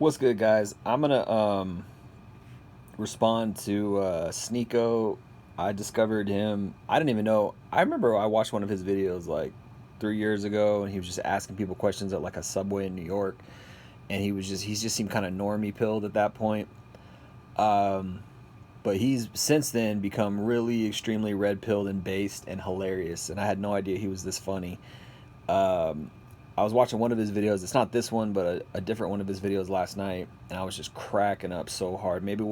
What's good, guys? I'm gonna respond to Sneako. I discovered him. I didn't even know. I remember I watched one of his videos like 3 years ago, and he was just asking people questions at like a Subway in New York, and he just seemed kind of normie pilled at that point. Um, but he's since then become really extremely red pilled and based and hilarious, and I had no idea he was this funny. Um, I was watching one of his videos. It's not this one, but a different one of his videos last night, and I was just cracking up so hard. Maybe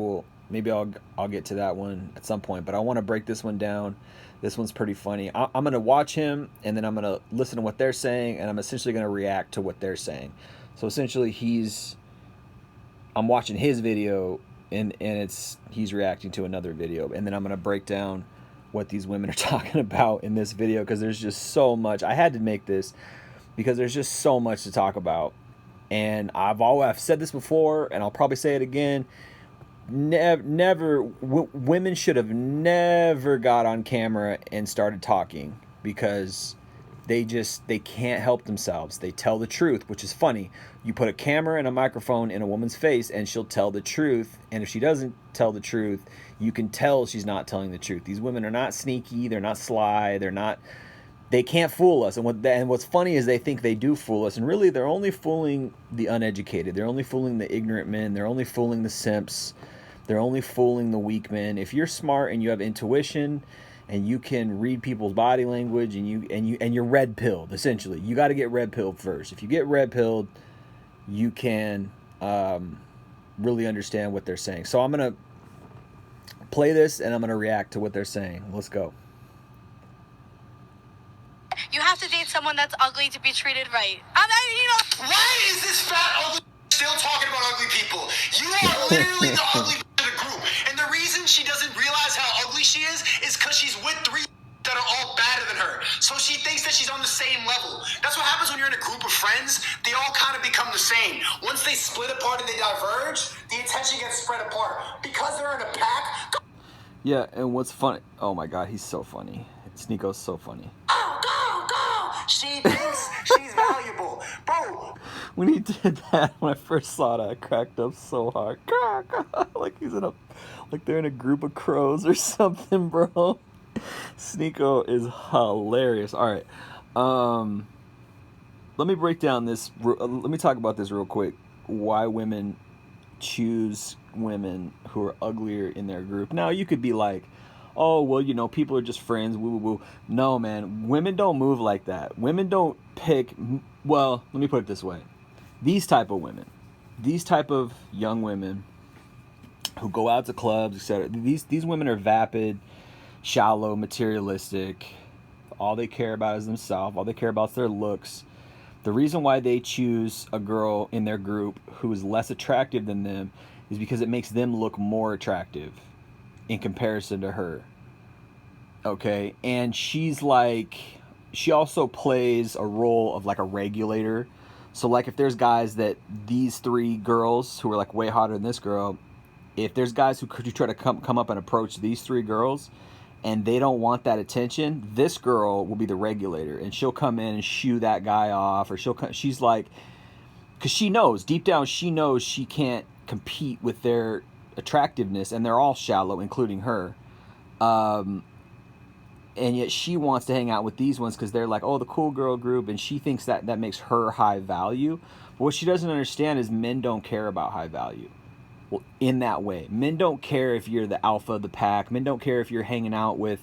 I'll get to that one at some point, but I want to break this one down. This one's pretty funny. I'm gonna watch him, and then I'm gonna listen to what they're saying, and I'm essentially gonna react to what they're saying. So essentially, I'm watching his video, and he's reacting to another video, and then I'm gonna break down what these women are talking about in this video, because there's just so much. I had to make this because there's just so much to talk about, and I've said this before, and I'll probably say it again. Women should have never got on camera and started talking, because they can't help themselves. They tell the truth, which is funny. You put a camera and a microphone in a woman's face and she'll tell the truth, and if she doesn't tell the truth, you can tell she's not telling the truth. These women are not sneaky, they're not sly, they can't fool us. And what's funny is they think they do fool us, and really they're only fooling the uneducated. They're only fooling the ignorant men. They're only fooling the simps. They're only fooling the weak men. If you're smart and you have intuition and you can read people's body language, and you're red pilled, essentially. You got to get red pilled first. If you get red pilled, you can really understand what they're saying. So I'm going to play this and I'm going to react to what they're saying. Let's go. You have to date someone that's ugly to be treated right. Why is this fat ugly still talking about ugly people? You are literally the ugly of the group. And the reason she doesn't realize how ugly she is because she's with three that are all better than her. So she thinks that she's on the same level. That's what happens when you're in a group of friends. They all kind of become the same. Once they split apart and they diverge, the attention gets spread apart. Because they're in a pack. Yeah, and what's funny? Oh my God, he's so funny. Sneako's so funny. Go! She thinks she's valuable. Bro. When he did that, when I first saw it, I cracked up so hard. Like they're in a group of crows or something, bro. Sneako is hilarious. All right, let me break down this. Let me talk about this real quick. Why women choose women who are uglier in their group. Now, you could be like, oh, well, people are just friends, woo, woo, woo. No, man, women don't move like that. Women don't pick, well, let me put it this way. These type of women, these type of young women who go out to clubs, etc., these women are vapid, shallow, materialistic. All they care about is themselves. All they care about is their looks. The reason why they choose a girl in their group who is less attractive than them is because it makes them look more attractive in comparison to her. Okay? And she also plays a role of like a regulator. So like if there's guys that these three girls who are like way hotter than this girl, if there's guys who try to come up and approach these three girls and they don't want that attention, this girl will be the regulator, and she'll come in and shoo that guy off, or she's like, because she knows, deep down she knows she can't compete with their attractiveness, and they're all shallow, including her. And yet she wants to hang out with these ones because they're like, oh, the cool girl group, and she thinks that makes her high value. But what she doesn't understand is men don't care about high value. Well, in that way, men don't care if you're the alpha of the pack. Men don't care if you're hanging out with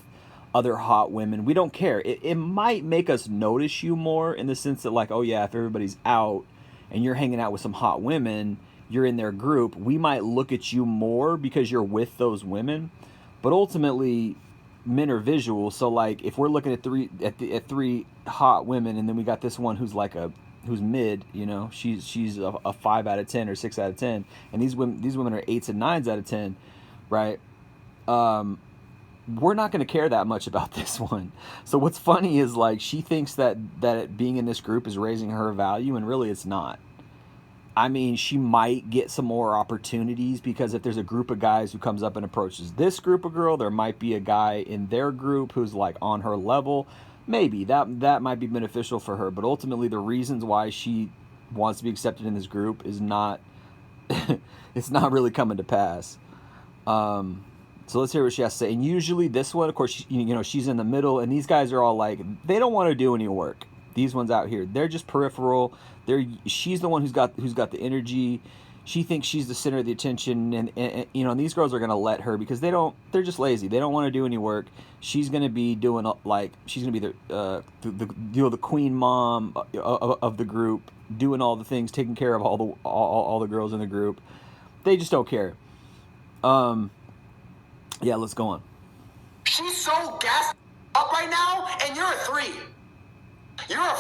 other hot women. We don't care. It might make us notice you more, in the sense that, like, oh yeah, if everybody's out and you're hanging out with some hot women, you're in their group, we might look at you more because you're with those women. But ultimately, men are visual. So like, if we're looking at three hot women, and then we got this one who's mid, she's a 5 out of 10 or 6 out of 10, and these women are 8s and 9s out of 10, right? We're not going to care that much about this one. So what's funny is, like, she thinks that being in this group is raising her value, and really it's not. I mean, she might get some more opportunities, because if there's a group of guys who comes up and approaches this group of girl, there might be a guy in their group who's like on her level. Maybe that might be beneficial for her, but ultimately the reasons why she wants to be accepted in this group is not it's not really coming to pass. So let's hear what she has to say. And usually this one, of course, she's in the middle, and these guys are all like, they don't want to do any work. These ones out here, they're just peripheral. She's the one who's got the energy. She thinks she's the center of the attention, and these girls are gonna let her because they're just lazy. They don't want to do any work. She's gonna be doing she's gonna be the queen mom of the group, doing all the things, taking care of all the girls in the group. They just don't care. Yeah, let's go on. She's so gassed up right now, and you're a 3. You're a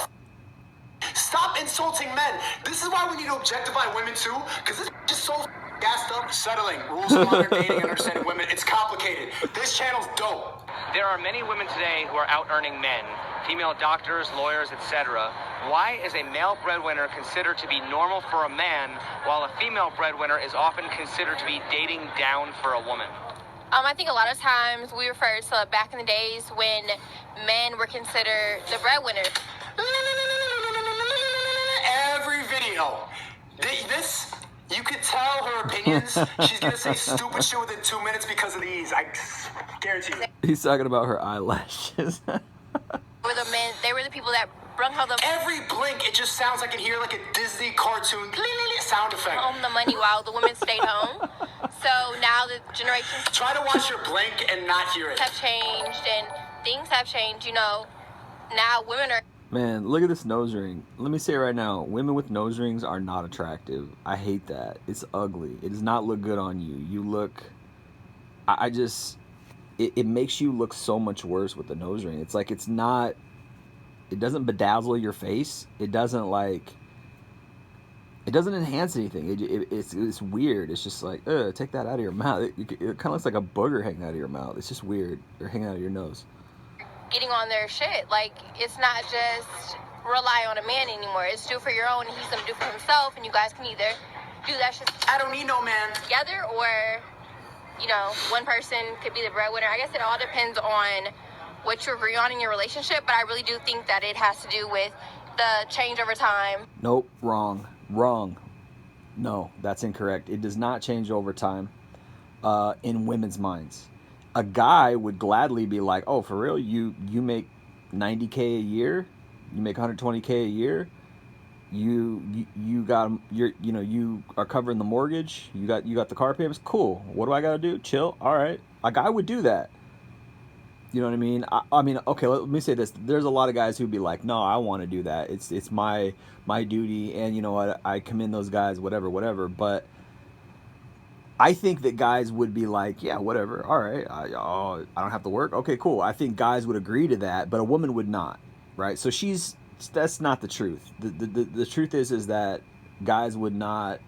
Stop insulting men. This is why we need to objectify women too, because this is just so gassed up. Settling. Rules of modern dating and understanding women. It's complicated. This channel's dope. There are many women today who are out-earning men. Female doctors, lawyers, etc. Why is a male breadwinner considered to be normal for a man, while a female breadwinner is often considered to be dating down for a woman? I think a lot of times we refer to back in the days when men were considered the breadwinners. Every video. This, you could tell her opinions. She's going to say stupid shit within 2 minutes because of these. I guarantee you. He's talking about her eyelashes. They were the people that brung home the Every blink, it just sounds like I can hear like a Disney cartoon sound effect. home the money while the women stayed home. So now the generations Try to watch your blink and not hear it. have changed and things have changed. Now women are. Man, look at this nose ring. Let me say it right now. Women with nose rings are not attractive. I hate that. It's ugly. It does not look good on you. You look... It makes you look so much worse with the nose ring. It's like it's not... It doesn't bedazzle your face. It doesn't It doesn't enhance anything. It's weird. It's just like, take that out of your mouth. It kind of looks like a booger hanging out of your mouth. It's just weird. Or hanging out of your nose. Getting on their shit. Like, it's not just rely on a man anymore. It's do for your own, and he's gonna do for himself, and you guys can either do that shit I don't need no man. together, or, one person could be the breadwinner. I guess it all depends on what you agree on in your relationship, but I really do think that it has to do with the change over time. Nope, wrong. No, that's incorrect. It does not change over time in women's minds. A guy would gladly be like, oh, for real, you make $90K a year, you make $120K a year, you are covering the mortgage, you got the car payments, cool. What do I gotta do? Chill. All right. A guy would do that. You know what I mean? I mean, okay, let me say this. There's a lot of guys who'd be like, no, I want to do that. It's my duty, and you know what? I commend those guys, whatever. But I think that guys would be like, yeah, whatever. All right, I don't have to work. Okay, cool. I think guys would agree to that, but a woman would not, right? So that's not the truth. The truth is that guys would not.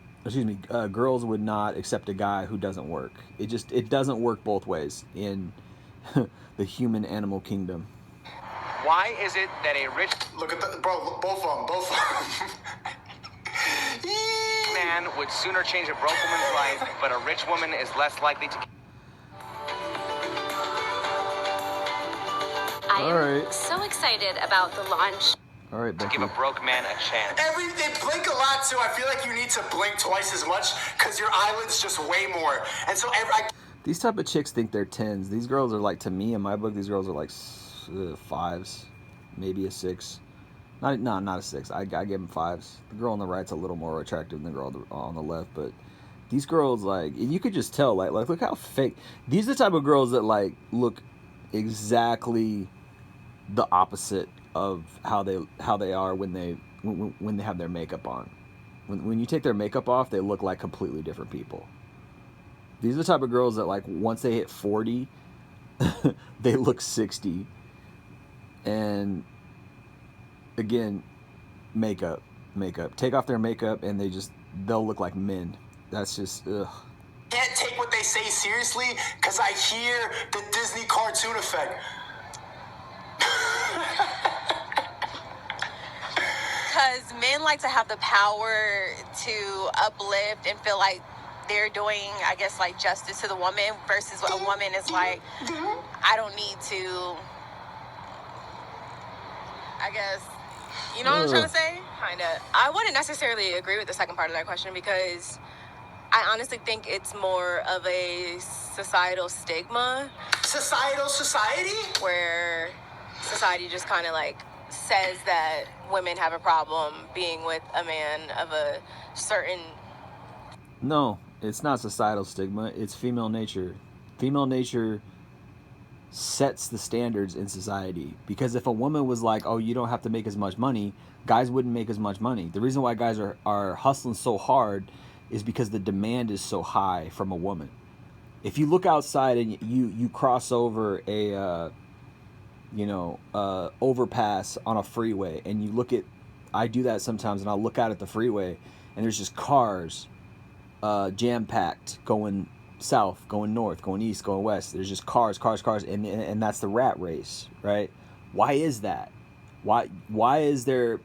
Girls would not accept a guy who doesn't work. It doesn't work both ways in the human animal kingdom. Why is it that a rich Look at both of them. man would sooner change a broke woman's life, but a rich woman is less likely to... I All am right. so excited about the launch. All right, give Becky. a broke man a chance? They blink a lot too. I feel like you need to blink twice as much because your eyelids just way more. And so These type of chicks think they're 10s. These girls are like, to me, in my book, these girls are like 5s, maybe a 6. Not a 6. I give them 5s. The girl on the right's a little more attractive than the girl on the left, but these girls, like, and you could just tell, like look how fake. These are the type of girls that like look exactly the opposite of how they are when they have their makeup on. When you take their makeup off, they look like completely different people. These are the type of girls that, like, once they hit 40, they look 60. And again, makeup. Take off their makeup and they'll look like men. That's just, ugh. can't take what they say seriously because I hear the Disney cartoon effect. Because men like to have the power to uplift and feel like they're doing, I guess, like justice to the woman versus what a woman is like, I don't need to, I guess, you know what I'm trying to say? Kind of. I wouldn't necessarily agree with the second part of that question because I honestly think it's more of a societal stigma Society? where society just kind of like says that women have a problem being with a man of a certain. No, it's not societal stigma. It's female nature. Female nature sets the standards in society. Because if a woman was like, oh, you don't have to make as much money, guys wouldn't make as much money. The reason why guys are hustling so hard is because the demand is so high from a woman. If you look outside and you cross over a overpass on a freeway, and you look at, I do that sometimes, and I'll look out at the freeway and there's just cars jam packed going south, going north, going east, going west. There's just cars, and that's the rat race, right? Why is that? Why is there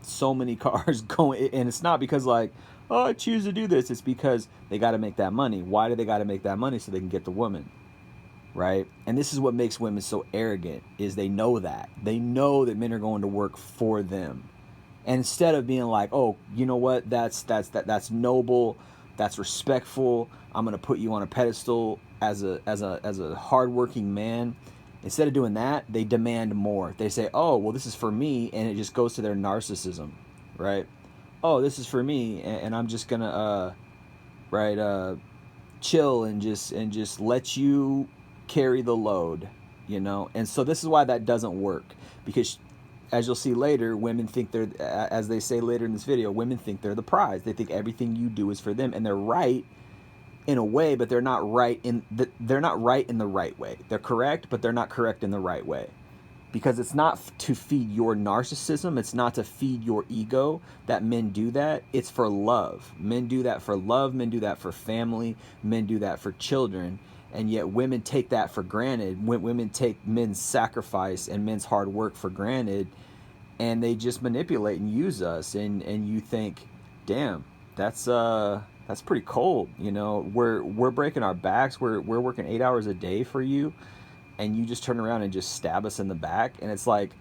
so many cars going? And it's not because like, oh, I choose to do this. It's because they got to make that money. Why do they got to make that money? So they can get the woman, right? And this is what makes women so arrogant, is they know that men are going to work for them. And instead of being like, oh, you know what, that's noble, that's respectful, I'm gonna put you on a pedestal as a hardworking man. Instead of doing that, they demand more. They say, oh, well, this is for me, and it just goes to their narcissism, right? Oh, this is for me, and I'm just gonna chill and just let you carry the load, And so this is why that doesn't work, because as you'll see later, women think they're, as they say later in this video, women think they're the prize. They think everything you do is for them, and they're right in a way, but they're not right in the right way. They're correct, but they're not correct in the right way, because it's not to feed your narcissism. It's not to feed your ego that men do that. It's for love. Men do that for love. Men do that for family. Men do that for children. And yet women take that for granted. Women take men's sacrifice and men's hard work for granted, and they just manipulate and use us. And you think, damn, that's pretty cold. We're breaking our backs. We're working 8 hours a day for you, and you just turn around and just stab us in the back. And it's like,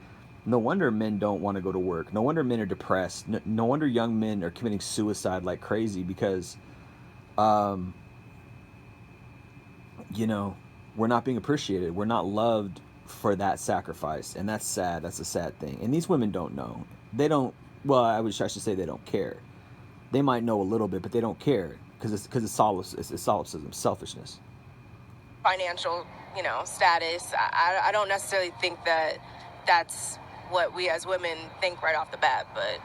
no wonder men don't want to go to work. No wonder men are depressed. No wonder young men are committing suicide like crazy, because we're not being appreciated. We're not loved for that sacrifice. And that's sad. That's a sad thing. And these women don't know. They don't, well, I should say they don't care. They might know a little bit, but they don't care, because it's solipsism, selfishness. Financial, status. I don't necessarily think that that's what we as women think right off the bat, but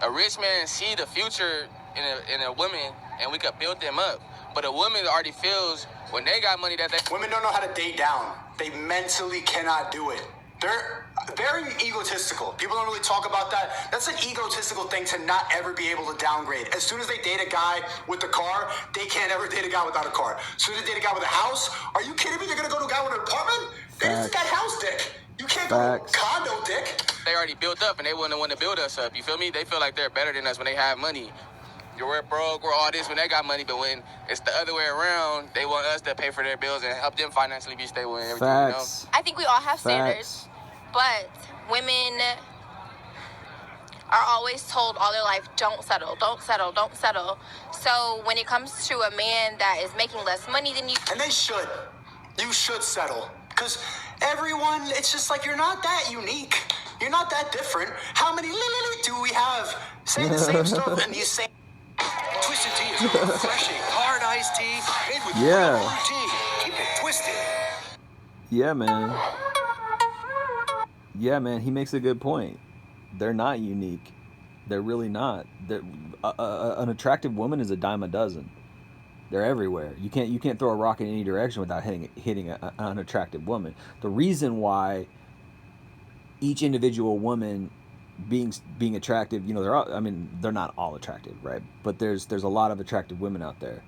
a rich man see the future in a woman, and we could build them up. But a woman already feels when they got money that they... Women don't know how to date down. They mentally cannot do it. They're very egotistical. People don't really talk about that. That's an egotistical thing, to not ever be able to downgrade. As soon as they date a guy with a car, they can't ever date a guy without a car. As soon as they date a guy with a house, are you kidding me? They're going to go to a guy with an apartment? They just got house dick. You can't go to condo dick. They already built up, and they wouldn't want to build us up. You feel me? They feel like they're better than us when they have money. We're broke, we're all this when they got money, but when it's the other way around, they want us to pay for their bills and help them financially be stable and everything. Facts. I think we all have standards, but women are always told all their life, don't settle, don't settle, don't settle. So when it comes to a man that is making less money than you... And they should. You should settle. Because everyone, it's just like, you're not that unique. You're not that different. How many do we have saying the same stuff and you say... Twisted tea is refreshing. Hard iced tea made with real tea. Keep it twisted. Yeah, man. Yeah, man. He makes a good point. They're not unique. They're really not. An attractive woman is a dime a dozen. They're everywhere. You can't throw a rock in any direction without hitting an attractive woman. The reason why each individual woman being attractive, they're not all attractive, right? But there's a lot of attractive women out there.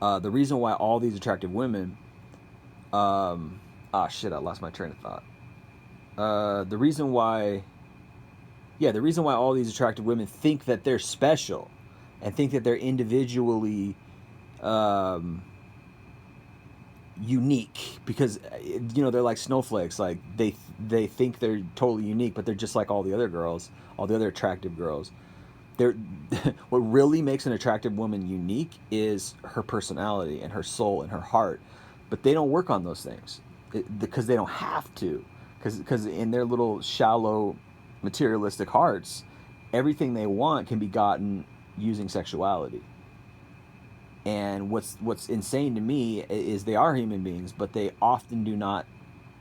The reason why all these attractive women, I lost my train of thought. The reason why all these attractive women think that they're special, and think that they're individually unique, because they're like snowflakes. Like they think they're totally unique, but they're just like all the other girls, all the other attractive girls. they're what really makes an attractive woman unique is her personality and her soul and her heart, but they don't work on those things because they don't have to, because in their little shallow materialistic hearts, everything they want can be gotten using sexuality. And what's insane to me is they are human beings, but they often do not,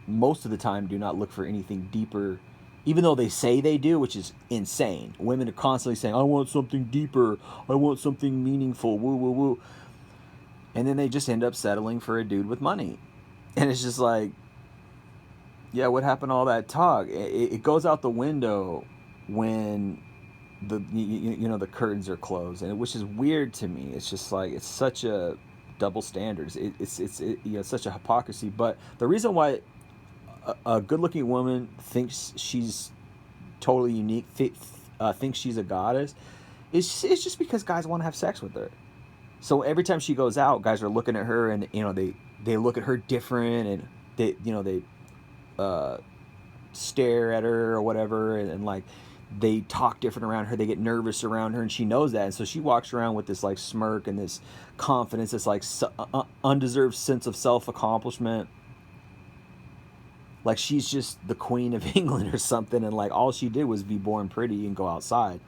most of the time, do not look for anything deeper, even though they say they do, which is insane. Women are constantly saying, I want something deeper, I want something meaningful, woo, woo, woo. And then they just end up settling for a dude with money. And it's just like, yeah, what happened to all that talk? It goes out the window when the curtains are closed, and which is weird to me. It's just like, it's such a double standards. It's such a hypocrisy. But the reason why a good-looking woman thinks she's totally unique, thinks she's a goddess, it's just because guys want to have sex with her. So every time she goes out, guys are looking at her, and they look at her different, and they stare at her or whatever, and like they talk different around her. They get nervous around her, and she knows that, and so she walks around with this like smirk and this confidence, this like undeserved sense of self-accomplishment, like she's just the Queen of England or something, and like all she did was be born pretty and go outside.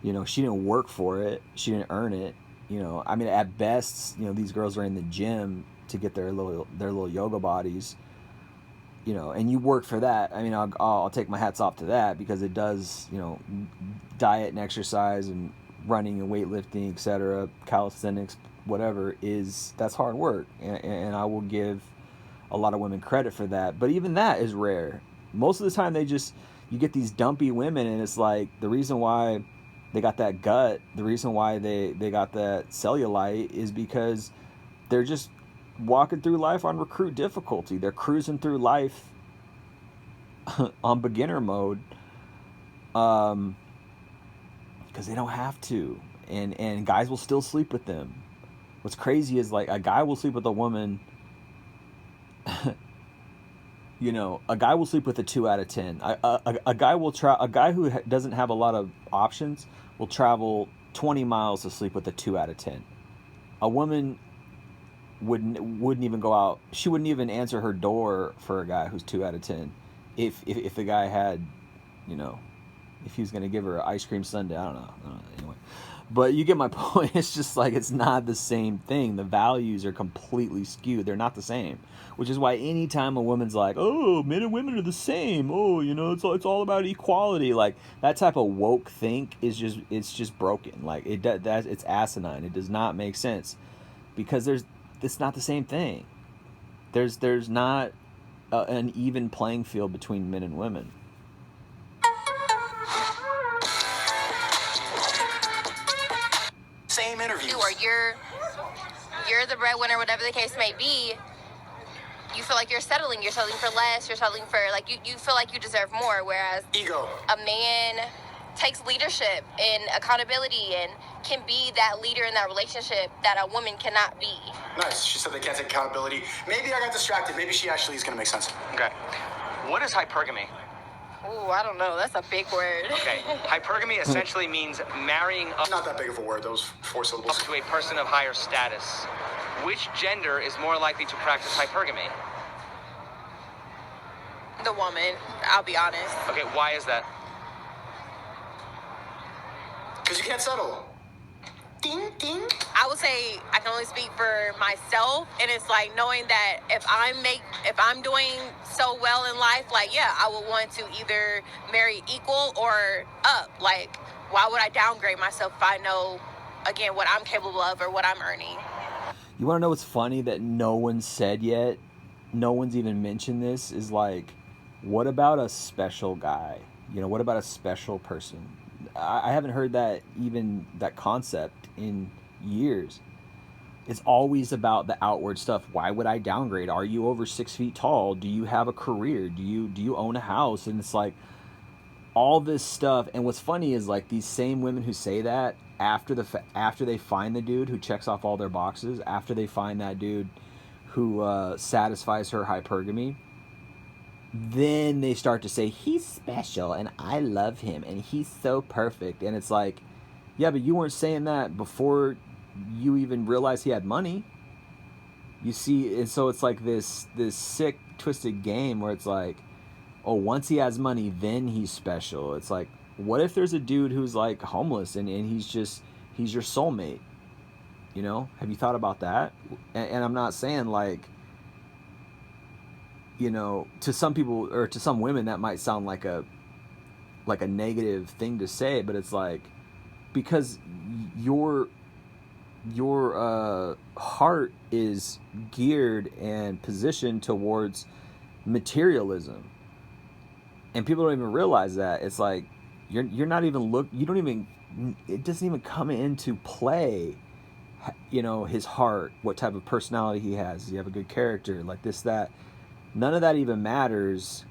She didn't work for it, she didn't earn it. I mean, at best, these girls are in the gym to get their little yoga bodies, and you work for that. I mean, I'll take my hats off to that, because it does, diet and exercise and running and weightlifting, etc., calisthenics, whatever, that's hard work, and I will give a lot of women credit for that. But even that is rare. Most of the time, you get these dumpy women, and it's like the reason why they got that gut, the reason why they got that cellulite is because they're just walking through life on recruit difficulty. They're cruising through life on beginner mode, because they don't have to, and guys will still sleep with them. What's crazy is, like, a guy will sleep with a woman. A guy will sleep with a 2 out of 10. A guy who doesn't have a lot of options will travel 20 miles to sleep with a 2 out of 10. A woman wouldn't even go out. She wouldn't even answer her door for a guy who's 2 out of 10. If the guy had, if he was gonna give her an ice cream sundae, I don't know. Anyway, but you get my point. It's just like, it's not the same thing. The values are completely skewed. They're not the same. Which is why anytime a woman's like, oh, men and women are the same, oh, it's all about equality, like that type of woke think is just broken. Like it's asinine. It does not make sense, because it's not the same thing. There's not an even playing field between men and women. Same interviews. Or you're the breadwinner, whatever the case may be. You feel like you're settling for less, you're settling for, like, you feel like you deserve more, whereas Ego. a man takes leadership and accountability and can be that leader in that relationship that a woman cannot be. Nice. She said they can't take accountability. Maybe I got distracted. Maybe she actually is going to make sense. Okay. What is hypergamy? Ooh, I don't know. That's a big word. Okay. Hypergamy essentially means marrying up Not that big of a word. Those 4 syllables. to a person of higher status. Which gender is more likely to practice hypergamy? The woman, I'll be honest. Okay, why is that? Because you can't settle. Ding, ding. I would say I can only speak for myself, and it's like knowing that if I'm doing so well in life, like, yeah, I would want to either marry equal or up. Like, why would I downgrade myself if I know, again, what I'm capable of or what I'm earning? You want to know what's funny that no one said yet? No one's even mentioned this, is like, what about a special guy? What about a special person? I haven't heard that concept in years. It's always about the outward stuff. Why would I downgrade? Are you over 6 feet tall? Do you have a career? Do you own a house? And it's like all this stuff. And what's funny is, like, these same women who say that after they find the dude who checks off all their boxes, after they find that dude who satisfies her hypergamy, then they start to say, he's special and I love him and he's so perfect. And it's like, yeah, but you weren't saying that before you even realized he had money. You see, and so it's like this sick, twisted game where it's like, oh, once he has money, then he's special. It's like, what if there's a dude who's like homeless and he's your soulmate? You know, have you thought about that? And I'm not saying like, you know, to some people or to some women that might sound like a negative thing to say, but it's like, because your heart is geared and positioned towards materialism, and people don't even realize that. It's like you're not even it doesn't even come into play, you know, his heart, what type of personality he has. Does he have a good character, like this, that? None of that even matters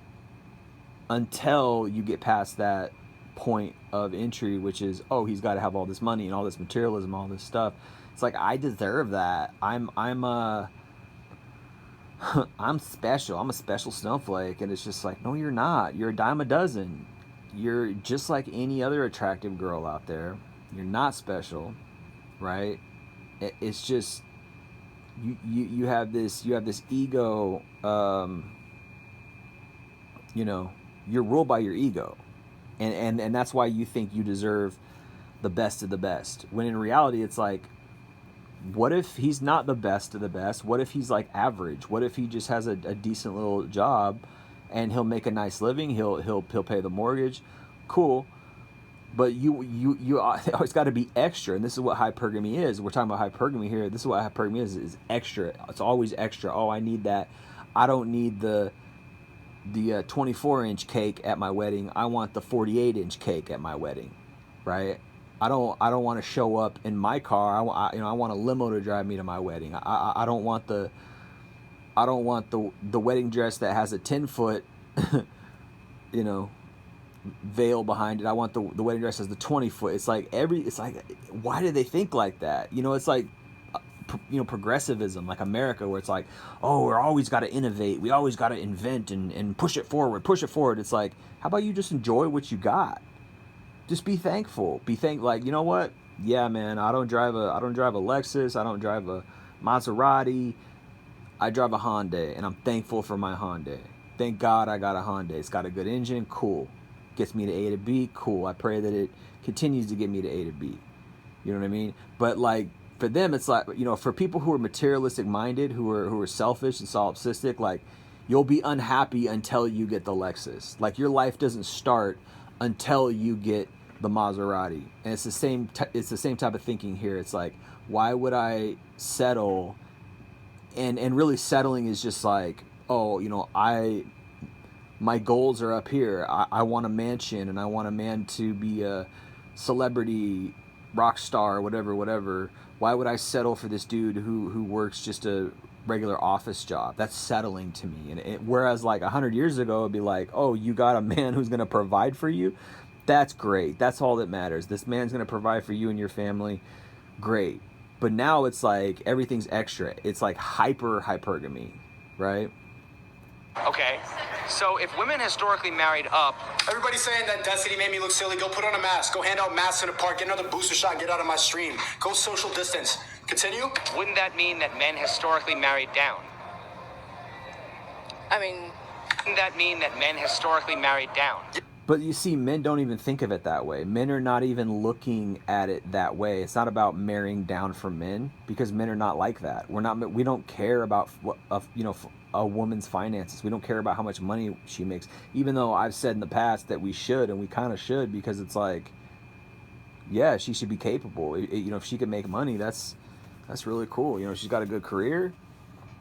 until you get past that point of entry, which is, oh, he's got to have all this money and all this materialism, all this stuff. It's like, I deserve that. I'm special. I'm a special snowflake. And it's just like, no, you're not. You're a dime a dozen. You're just like any other attractive girl out there. You're not special, right? It's just, you have this ego. You know, you're ruled by your ego, and that's why you think you deserve the best of the best, when in reality it's like, what if he's not the best of the best? What if he's like average? What if he just has a decent little job and he'll make a nice living, he'll pay the mortgage? Cool. But you always got to be extra, and this is what hypergamy is. We're talking about hypergamy here. This is what hypergamy is extra. It's always extra. Oh, I need that. I don't need the 24-inch cake at my wedding. I want the 48-inch cake at my wedding, right? I don't want to show up in my car. I want a limo to drive me to my wedding. I don't want the wedding dress that has a 10-foot you know, veil behind it. I want the wedding dress as the 20-foot. It's like why do they think like that? You know, it's like, you know, progressivism, like America, where it's like, oh, we're always got to innovate, we always got to invent and push it forward. It's like, how about you just enjoy what you got? Just be thankful. Like, you know what? Yeah, man, I don't drive a Lexus, I don't drive a Maserati, I drive a Hyundai, and I'm thankful for my Hyundai. Thank God I got a Hyundai. It's got a good engine, cool. Gets me to A to B, cool. I pray that it continues to get me to A to B. You know what I mean? But like, for them, it's like, you know, for people who are materialistic minded, who are selfish and solipsistic, like, you'll be unhappy until you get the Lexus. Like, your life doesn't start until you get the Maserati. And it's the same type of thinking here. It's like, why would I settle? And really, settling is just like, oh, you know, my goals are up here. I want a mansion, and I want a man to be a celebrity, rock star, whatever. Why would I settle for this dude who works just a regular office job? That's settling to me. And whereas like 100 years ago, it'd be like, oh, you got a man who's going to provide for you. That's great. That's all that matters. This man's going to provide for you and your family. Great. But now it's like everything's extra. It's like hypergamy, right? Okay, so if women historically married up... Everybody's saying that density made me look silly. Go put on a mask. Go hand out masks in the park. Get another booster shot and get out of my stream. Go social distance. Continue? Wouldn't that mean that men historically married down? I mean... Wouldn't that mean that men historically married down? But you see, men don't even think of it that way. Men are not even looking at it that way. It's not about marrying down for men, because men are not like that. We don't care about a woman's finances. We don't care about how much money she makes. Even though I've said in the past that we should, and we kind of should, because it's like, yeah, she should be capable. You know, if she can make money, that's really cool. You know, she's got a good career.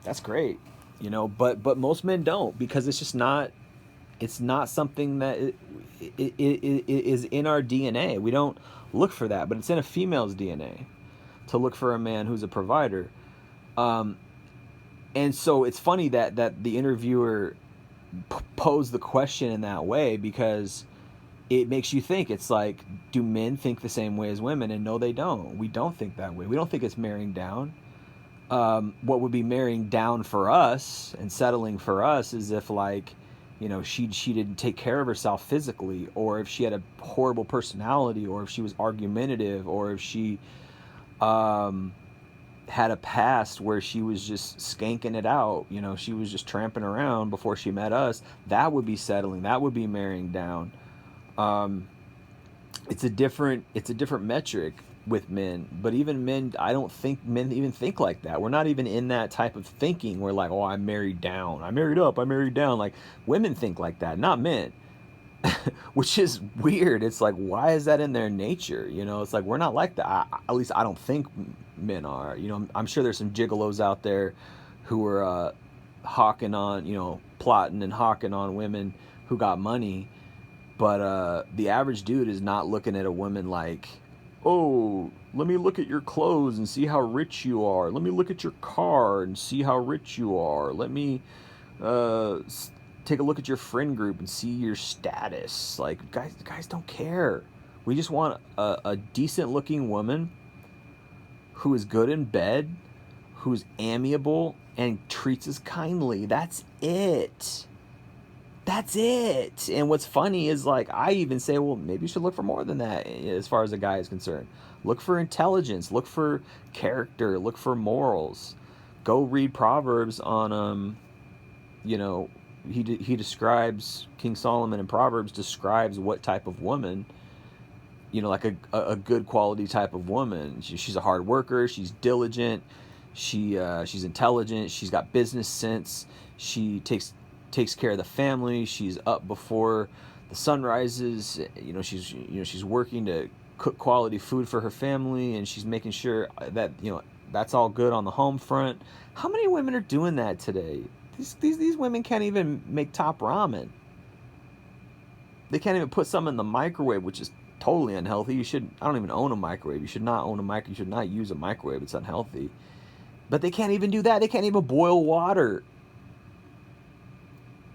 That's great. You know, but most men don't, because it's just not. It's not something that it is in our DNA. We don't look for that, but it's in a female's DNA to look for a man who's a provider. And so it's funny that the interviewer posed the question in that way, because it makes you think. It's like, do men think the same way as women? And no, they don't. We don't think that way. We don't think it's marrying down. What would be marrying down for us and settling for us is if, like, you know, she didn't take care of herself physically, or if she had a horrible personality, or if she was argumentative, or if she had a past where she was just skanking it out, you know, she was just tramping around before she met us, that would be settling, that would be marrying down. It's a different metric with men, but even men, I don't think men even think like that. We're not even in that type of thinking. We're like, oh, I married down, I married up, I married down. Like, women think like that, not men. Which is weird. It's like, why is that in their nature? You know, it's like, we're not like that. At least I don't think men are. You know, I'm sure there's some gigolos out there who are hawking on, you know, plotting and hawking on women who got money. But the average dude is not looking at a woman like, oh, let me look at your clothes and see how rich you are. Let me look at your car and see how rich you are. Let me take a look at your friend group and see your status. Like, guys don't care. We just want a decent looking woman who is good in bed, who's amiable and treats us kindly. That's it. That's it. And what's funny is, like, I even say, well, maybe you should look for more than that as far as a guy is concerned. Look for intelligence, look for character, look for morals. Go read Proverbs on you know, he describes, King Solomon in Proverbs describes what type of woman, you know, like a good quality type of woman. She's a hard worker, she's diligent, she's intelligent, she's got business sense, she takes care of the family, she's up before the sun rises, you know, she's working to cook quality food for her family, and she's making sure that, you know, that's all good on the home front. How many women are doing that today? These women can't even make top ramen. They can't even put some in the microwave, which is totally unhealthy. I don't even own a microwave. You should not own a microwave. You should not use a microwave. It's unhealthy. But they can't even do that. They can't even boil water.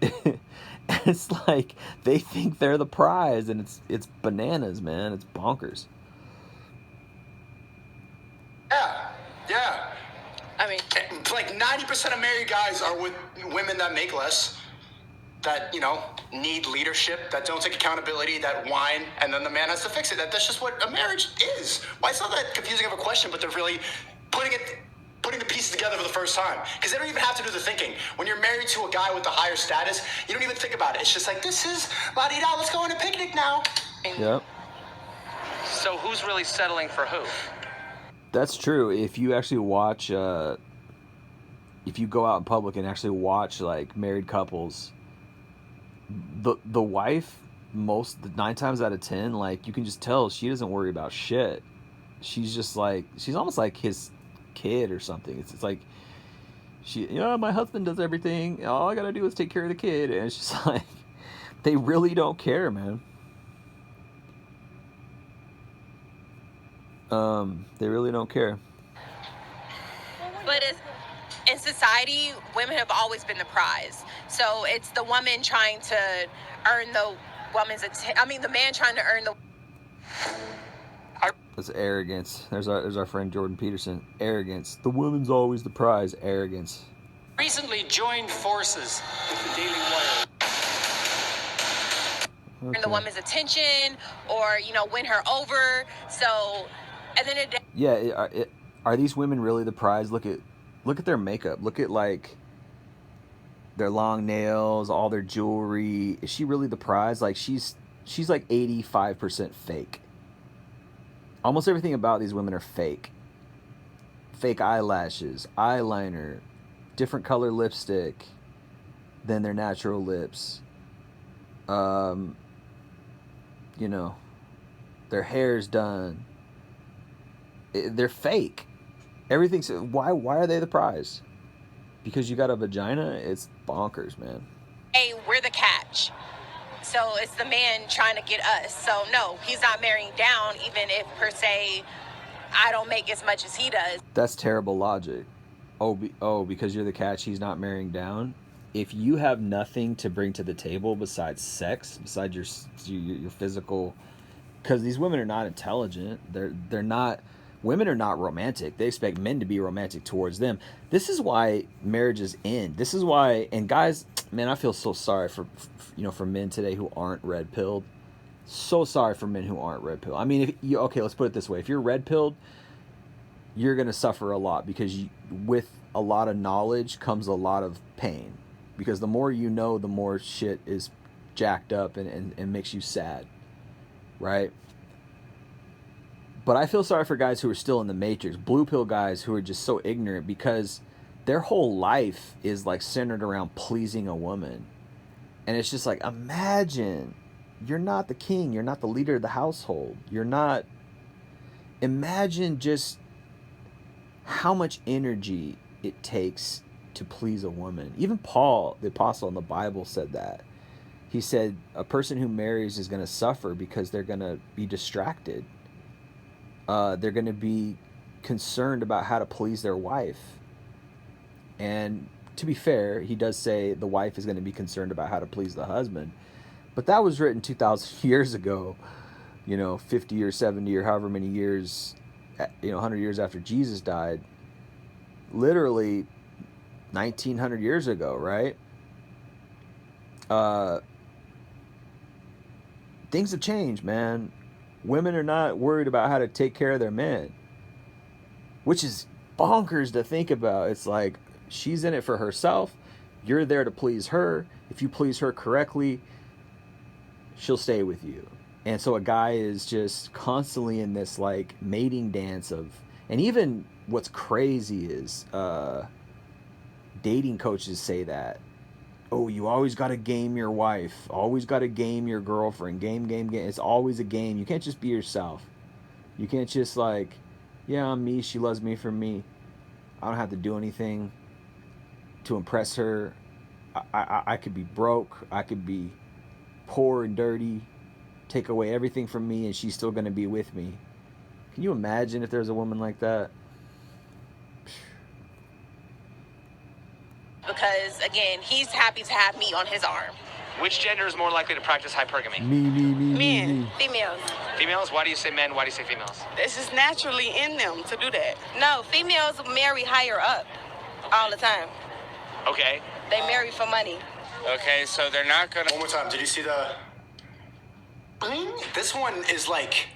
It's like they think they're the prize, and it's bananas, man. It's bonkers. Yeah. I mean, Like 90% of married guys are with women that make less, that, you know, need leadership, that don't take accountability, that whine, and then the man has to fix it. That's just what a marriage is. Why, it's not that confusing of a question, but they're really putting the pieces together for the first time. Because they don't even have to do the thinking. When you're married to a guy with a higher status, you don't even think about it. It's just like, this is la-di-da, let's go on a picnic now. Yep. So who's really settling for who? That's true. If you actually watch, if you go out in public and actually watch, like, married couples, the wife, 9 times out of 10, like, you can just tell she doesn't worry about shit. She's just like, she's almost like his kid or something. It's like, my husband does everything. All I gotta do is take care of the kid. And it's just like, they really don't care, man. They really don't care. but in society, women have always been the prize. So it's the woman trying to earn the the man trying to earn the. That's arrogance. There's our friend Jordan Peterson. Arrogance. The woman's always the prize. Arrogance. Recently joined forces with the Daily Wire. Okay. The woman's attention, or win her over. So, and then are these women really the prize? Look at their makeup. Look at, like, their long nails, all their jewelry. Is she really the prize? Like, she's like 85% fake. Almost everything about these women are fake. Fake eyelashes, eyeliner, different color lipstick than their natural lips. Their hair's done. They're fake. Everything's. Why are they the prize? Because you got a vagina? It's bonkers, man. Hey, we're the catch. So it's the man trying to get us. So no, he's not marrying down, even if per se I don't make as much as he does. That's terrible logic. Because you're the catch, he's not marrying down. If you have nothing to bring to the table besides sex, besides your physical, because these women are not intelligent. They're not. Women are not romantic. They expect men to be romantic towards them. This is why marriages end. This is why, and guys, Man, I feel so sorry for for men today who aren't red pilled. So sorry for men who aren't red pilled. I mean, if you, okay, let's put it this way: if you're red pilled, you're gonna suffer a lot, because with a lot of knowledge comes a lot of pain. Because the more you know, the more shit is jacked up and makes you sad, right? But I feel sorry for guys who are still in the matrix, blue pill guys who are just so ignorant, because their whole life is like centered around pleasing a woman. And it's just like, imagine you're not the king, you're not the leader of the household, you're not. Imagine just how much energy it takes to please a woman. Even Paul, the apostle in the Bible, said that. He said a person who marries is going to suffer because they're going to be distracted. They're going to be concerned about how to please their wife. And to be fair, he does say the wife is going to be concerned about how to please the husband. But that was written 2,000 years ago, 50 or 70 or however many years, 100 years after Jesus died. Literally 1,900 years ago, right? Things have changed, man. Women are not worried about how to take care of their men, which is bonkers to think about. It's like, she's in it for herself. You're there to please her. If you please her correctly, she'll stay with you. And so a guy is just constantly in this like mating dance of, and even what's crazy is dating coaches say that, oh, you always got to game your wife, always got to game your girlfriend, game. It's always a game. You can't just be yourself. You can't just like, yeah, I'm me, she loves me for me. I don't have to do anything to impress her. I could be broke, I could be poor and dirty, take away everything from me, and she's still going to be with me. Can you imagine if there's a woman like that? Because, again, he's happy to have me on his arm. Which gender is more likely to practice hypergamy? Men. Females. Females? Why do you say men? Why do you say females? It's just naturally in them to do that. No, females marry higher up all the time. Okay. They marry for money. Okay, so they're not gonna. One more time. Did you see the? I mean, this one is like,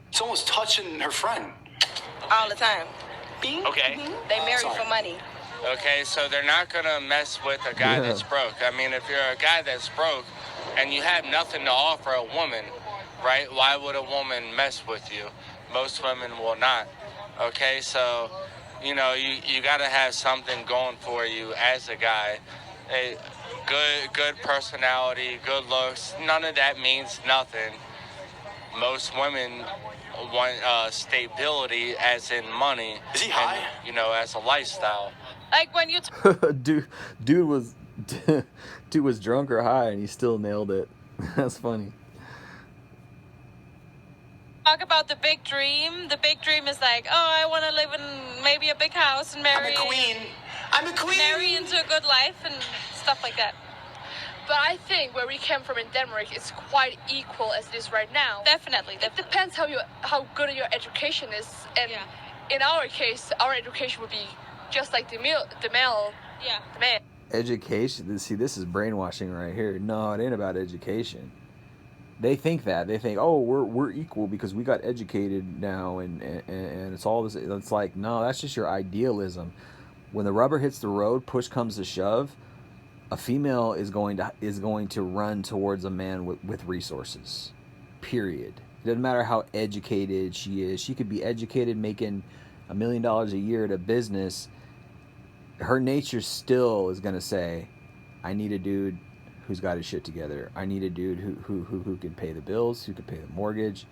it's almost touching her friend. All the time. Okay. They marry for money. Okay, so they're not gonna mess with a guy that's broke. I mean, if you're a guy that's broke and you have nothing to offer a woman, right? Why would a woman mess with you? Most women will not. Okay, so you gotta have something going for you as a guy. A good personality, good looks. None of that means nothing. Most women want stability, as in money. Is he high? And, as a lifestyle. Like when you dude was drunk or high, and he still nailed it. That's funny. talk about the big dream is like, oh, I want to live in maybe a big house and marry. I'm a queen. Marry into a good life and stuff like that. But I think where we came from in Denmark is quite equal as it is right now. Definitely. It depends how good your education is, and in our case, our education would be just like the male. Yeah. The man. Education. See, this is brainwashing right here. No, it ain't about education. They think that. They think, oh, we're equal because we got educated now, and it's all this. It's like, no, that's just your idealism. When the rubber hits the road, push comes to shove, a female is going to run towards a man with resources. Period. It doesn't matter how educated she is. She could be educated, making $1 million a year at a business. Her nature still is going to say, I need a dude who's got his shit together. I need a dude who can pay the bills, who can pay the mortgage.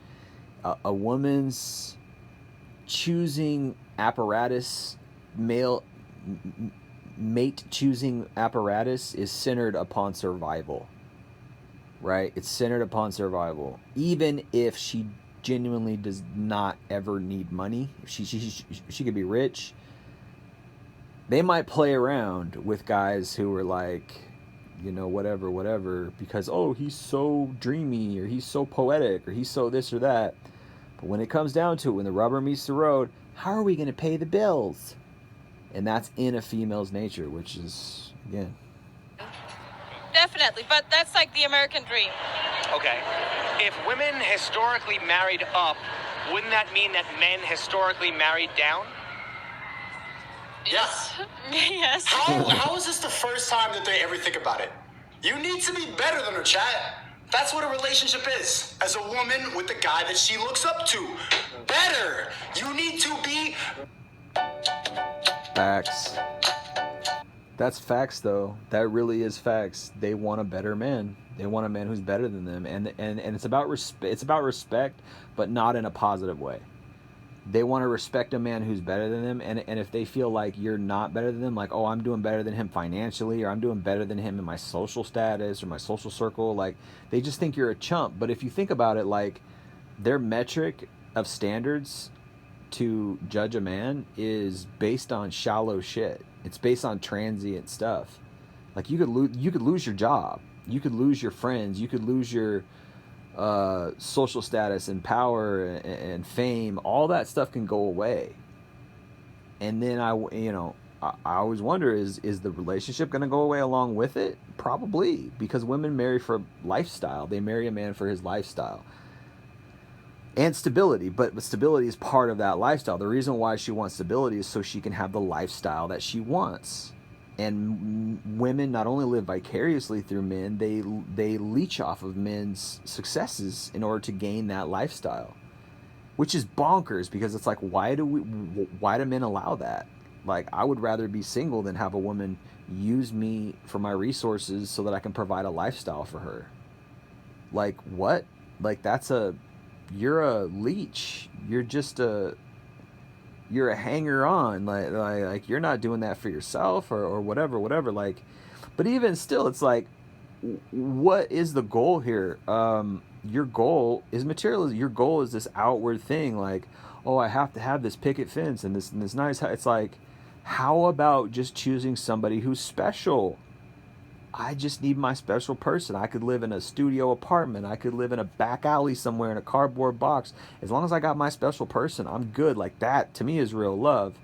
A woman's choosing apparatus, mate choosing apparatus is centered upon survival. Right? It's centered upon survival. Even if she genuinely does not ever need money, she could be rich. They might play around with guys who are like, whatever, because, oh, he's so dreamy, or he's so poetic, or he's so this or that. But when it comes down to it, when the rubber meets the road, how are we going to pay the bills? And that's in a female's nature, which is, again. definitely. But that's like the American dream. Okay. If women historically married up, wouldn't that mean that men historically married down? Yes. Yes. How is this the first time that they ever think about it? You need to be better than her, chat. That's what a relationship is. As a woman with the guy that she looks up to. Better. You need to be... Facts. That's facts, though. That really is facts. They want a better man. They want a man who's better than them, and it's about respect, but not in a positive way. They want to respect a man who's better than them, and if they feel like you're not better than them, like, oh, I'm doing better than him financially, or I'm doing better than him in my social status or my social circle, like, they just think you're a chump. But if you think about it, like, their metric of standards to judge a man is based on shallow shit. It's based on transient stuff. Like, you could lose your job, you could lose your friends, you could lose your social status and power and fame. All that stuff can go away. And then I always wonder, is the relationship going to go away along with it? Probably, because women marry for lifestyle. They marry a man for his lifestyle and stability, but stability is part of that lifestyle. The reason why she wants stability is so she can have the lifestyle that she wants. And women not only live vicariously through men, they leech off of men's successes in order to gain that lifestyle, which is bonkers, because it's like, why do men allow that? Like, I would rather be single than have a woman use me for my resources so that I can provide a lifestyle for her. Like, what? Like, you're a leech. You're a hanger-on, like you're not doing that for yourself or whatever. Like, but even still, it's like, what is the goal here? Your goal is materialism. Your goal is this outward thing, like, oh, I have to have this picket fence and this nice. It's like, how about just choosing somebody who's special? I just need my special person. I could live in a studio apartment. I could live in a back alley somewhere in a cardboard box. As long as I got my special person, I'm good. Like, that, to me, is real love.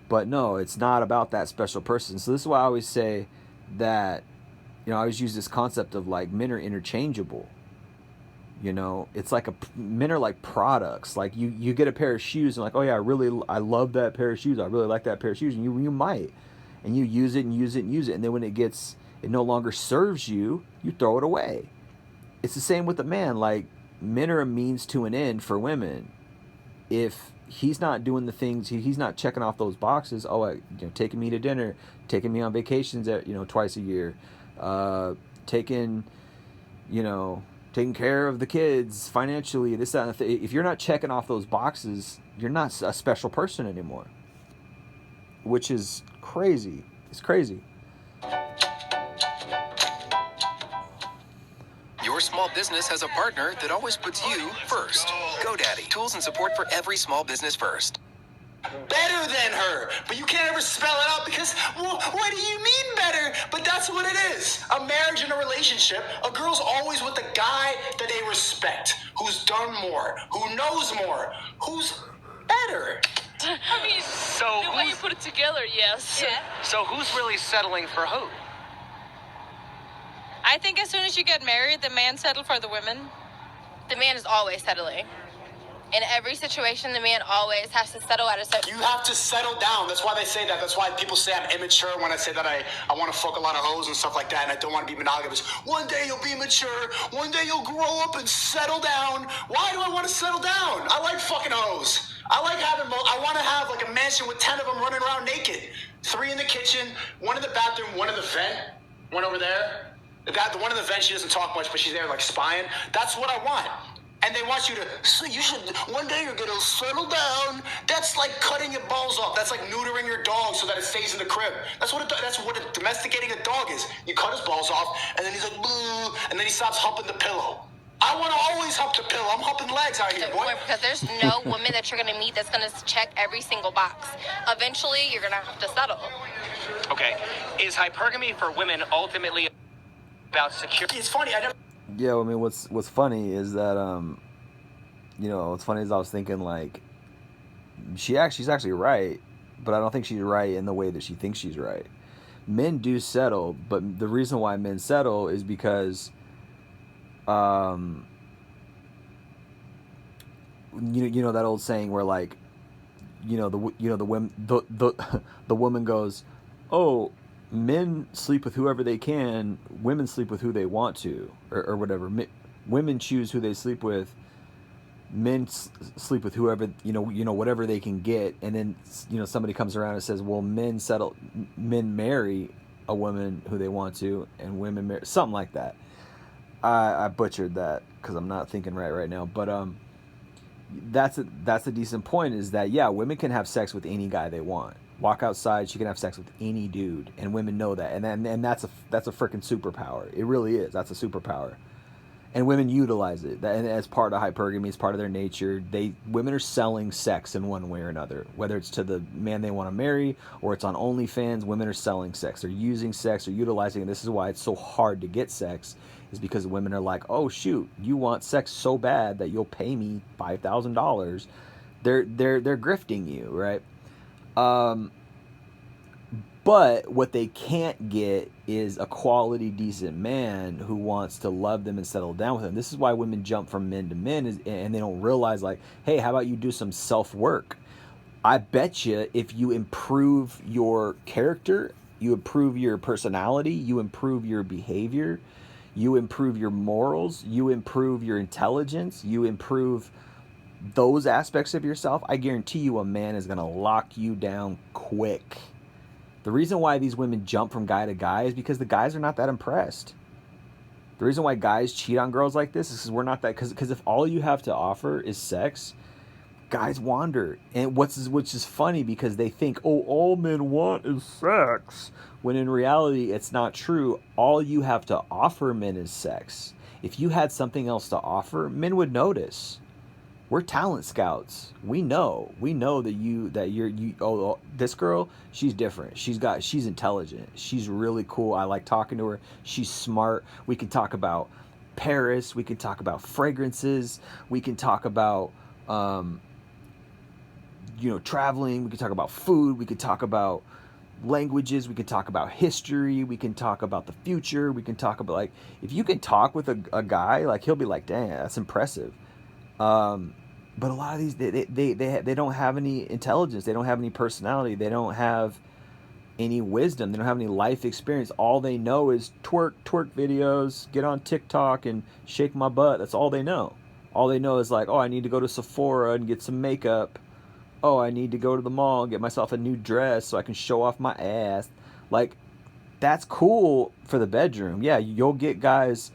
But no, it's not about that special person. So this is why I always say that, I always use this concept of, like, men are interchangeable. It's like men are like products. Like, you get a pair of shoes and like, oh yeah, I love that pair of shoes. I really like that pair of shoes. And you might. And you use it and use it and use it. And then when it no longer serves you, you throw it away. It's the same with a man. Like, men are a means to an end for women. If he's not doing the things, he's not checking off those boxes, taking me to dinner, taking me on vacations twice a year, taking care of the kids financially, this, that, and the if you're not checking off those boxes, you're not a special person anymore. Which is crazy. It's crazy. Your small business has a partner that always puts you first. GoDaddy, tools and support for every small business first. Better than her, but you can't ever spell it out because, well, what do you mean better? But that's what it is. A marriage and a relationship, a girl's always with a guy that they respect, who's done more, who knows more, who's better. I mean, so the way you put it together, yes. Yeah. So who's really settling for who? I think as soon as you get married, the man settled for the women. The man is always settling. In every situation, the man always has to settle at a certain... You have to settle down. That's why they say that. That's why people say I'm immature when I say that I want to fuck a lot of hoes and stuff like that, and I don't want to be monogamous. One day you'll be mature. One day you'll grow up and settle down. Why do I want to settle down? I like fucking hoes. I want to have like a mansion with 10 of them running around naked. 3 in the kitchen, 1 in the bathroom, 1 in the vent, 1 over there. The one in the vent, she doesn't talk much, but she's there like spying. That's what I want. And they want you to, so you should, one day you're going to settle down. That's like cutting your balls off. That's like neutering your dog so that it stays in the crib. That's what domesticating a dog is. You cut his balls off, and then he's like, boo, and then he stops humping the pillow. I want to always hump the pillow. I'm humping legs out here, boy. Because there's no woman that you're going to meet that's going to check every single box. Eventually, you're going to have to settle. Okay. Is hypergamy for women ultimately about security? It's funny. Yeah, I mean, what's funny is that what's funny is I was thinking, like, she's actually right, but I don't think she's right in the way that she thinks she's right, men do settle, but the reason why men settle is because you know that old saying where like the women the woman goes, oh, men sleep with whoever they can, women sleep with who they want to, or whatever. Women choose who they sleep with, men sleep with whoever whatever they can get. And then somebody comes around and says, well, men marry a woman who they want to, and women marry, something like that. I butchered that because I'm not thinking right now, but that's a decent point, is that yeah, women can have sex with any guy they want. Walk outside, she can have sex with any dude, and women know that, and that's a freaking superpower. It really is. That's a superpower, and women utilize it. And as part of hypergamy, it's part of their nature. Women are selling sex in one way or another, whether it's to the man they want to marry or it's on OnlyFans. Women are selling sex. They're using sex. They're utilizing it. This is why it's so hard to get sex, is because women are like, oh shoot, you want sex so bad that you'll pay me $5,000. They're grifting you, right? But what they can't get is a quality, decent man who wants to love them and settle down with them. This is why women jump from men to men, and they don't realize, like, hey, how about you do some self-work? I bet you if you improve your character, you improve your personality, you improve your behavior, you improve your morals, you improve your intelligence, you improve those aspects of yourself, I guarantee you a man is going to lock you down quick. The reason why these women jump from guy to guy is because the guys are not that impressed. The reason why guys cheat on girls like this is because we're not that, because if all you have to offer is sex, guys wander. And which is funny, because they think, oh, all men want is sex, when in reality it's not true. All you have to offer men is sex. If you had something else to offer, men would notice. We're talent scouts. We know that this girl, she's different. She's intelligent. She's really cool. I like talking to her. She's smart. We can talk about Paris. We can talk about fragrances. We can talk about traveling. We can talk about food. We can talk about languages. We can talk about history. We can talk about the future. We can talk about, like, if you can talk with a guy, like, he'll be like, dang, that's impressive. But a lot of these, they don't have any intelligence. They don't have any personality. They don't have any wisdom. They don't have any life experience. All they know is twerk videos, get on TikTok and shake my butt. That's all they know. All they know is like, oh, I need to go to Sephora and get some makeup. Oh, I need to go to the mall and get myself a new dress so I can show off my ass. Like, that's cool for the bedroom. Yeah, you'll get guys,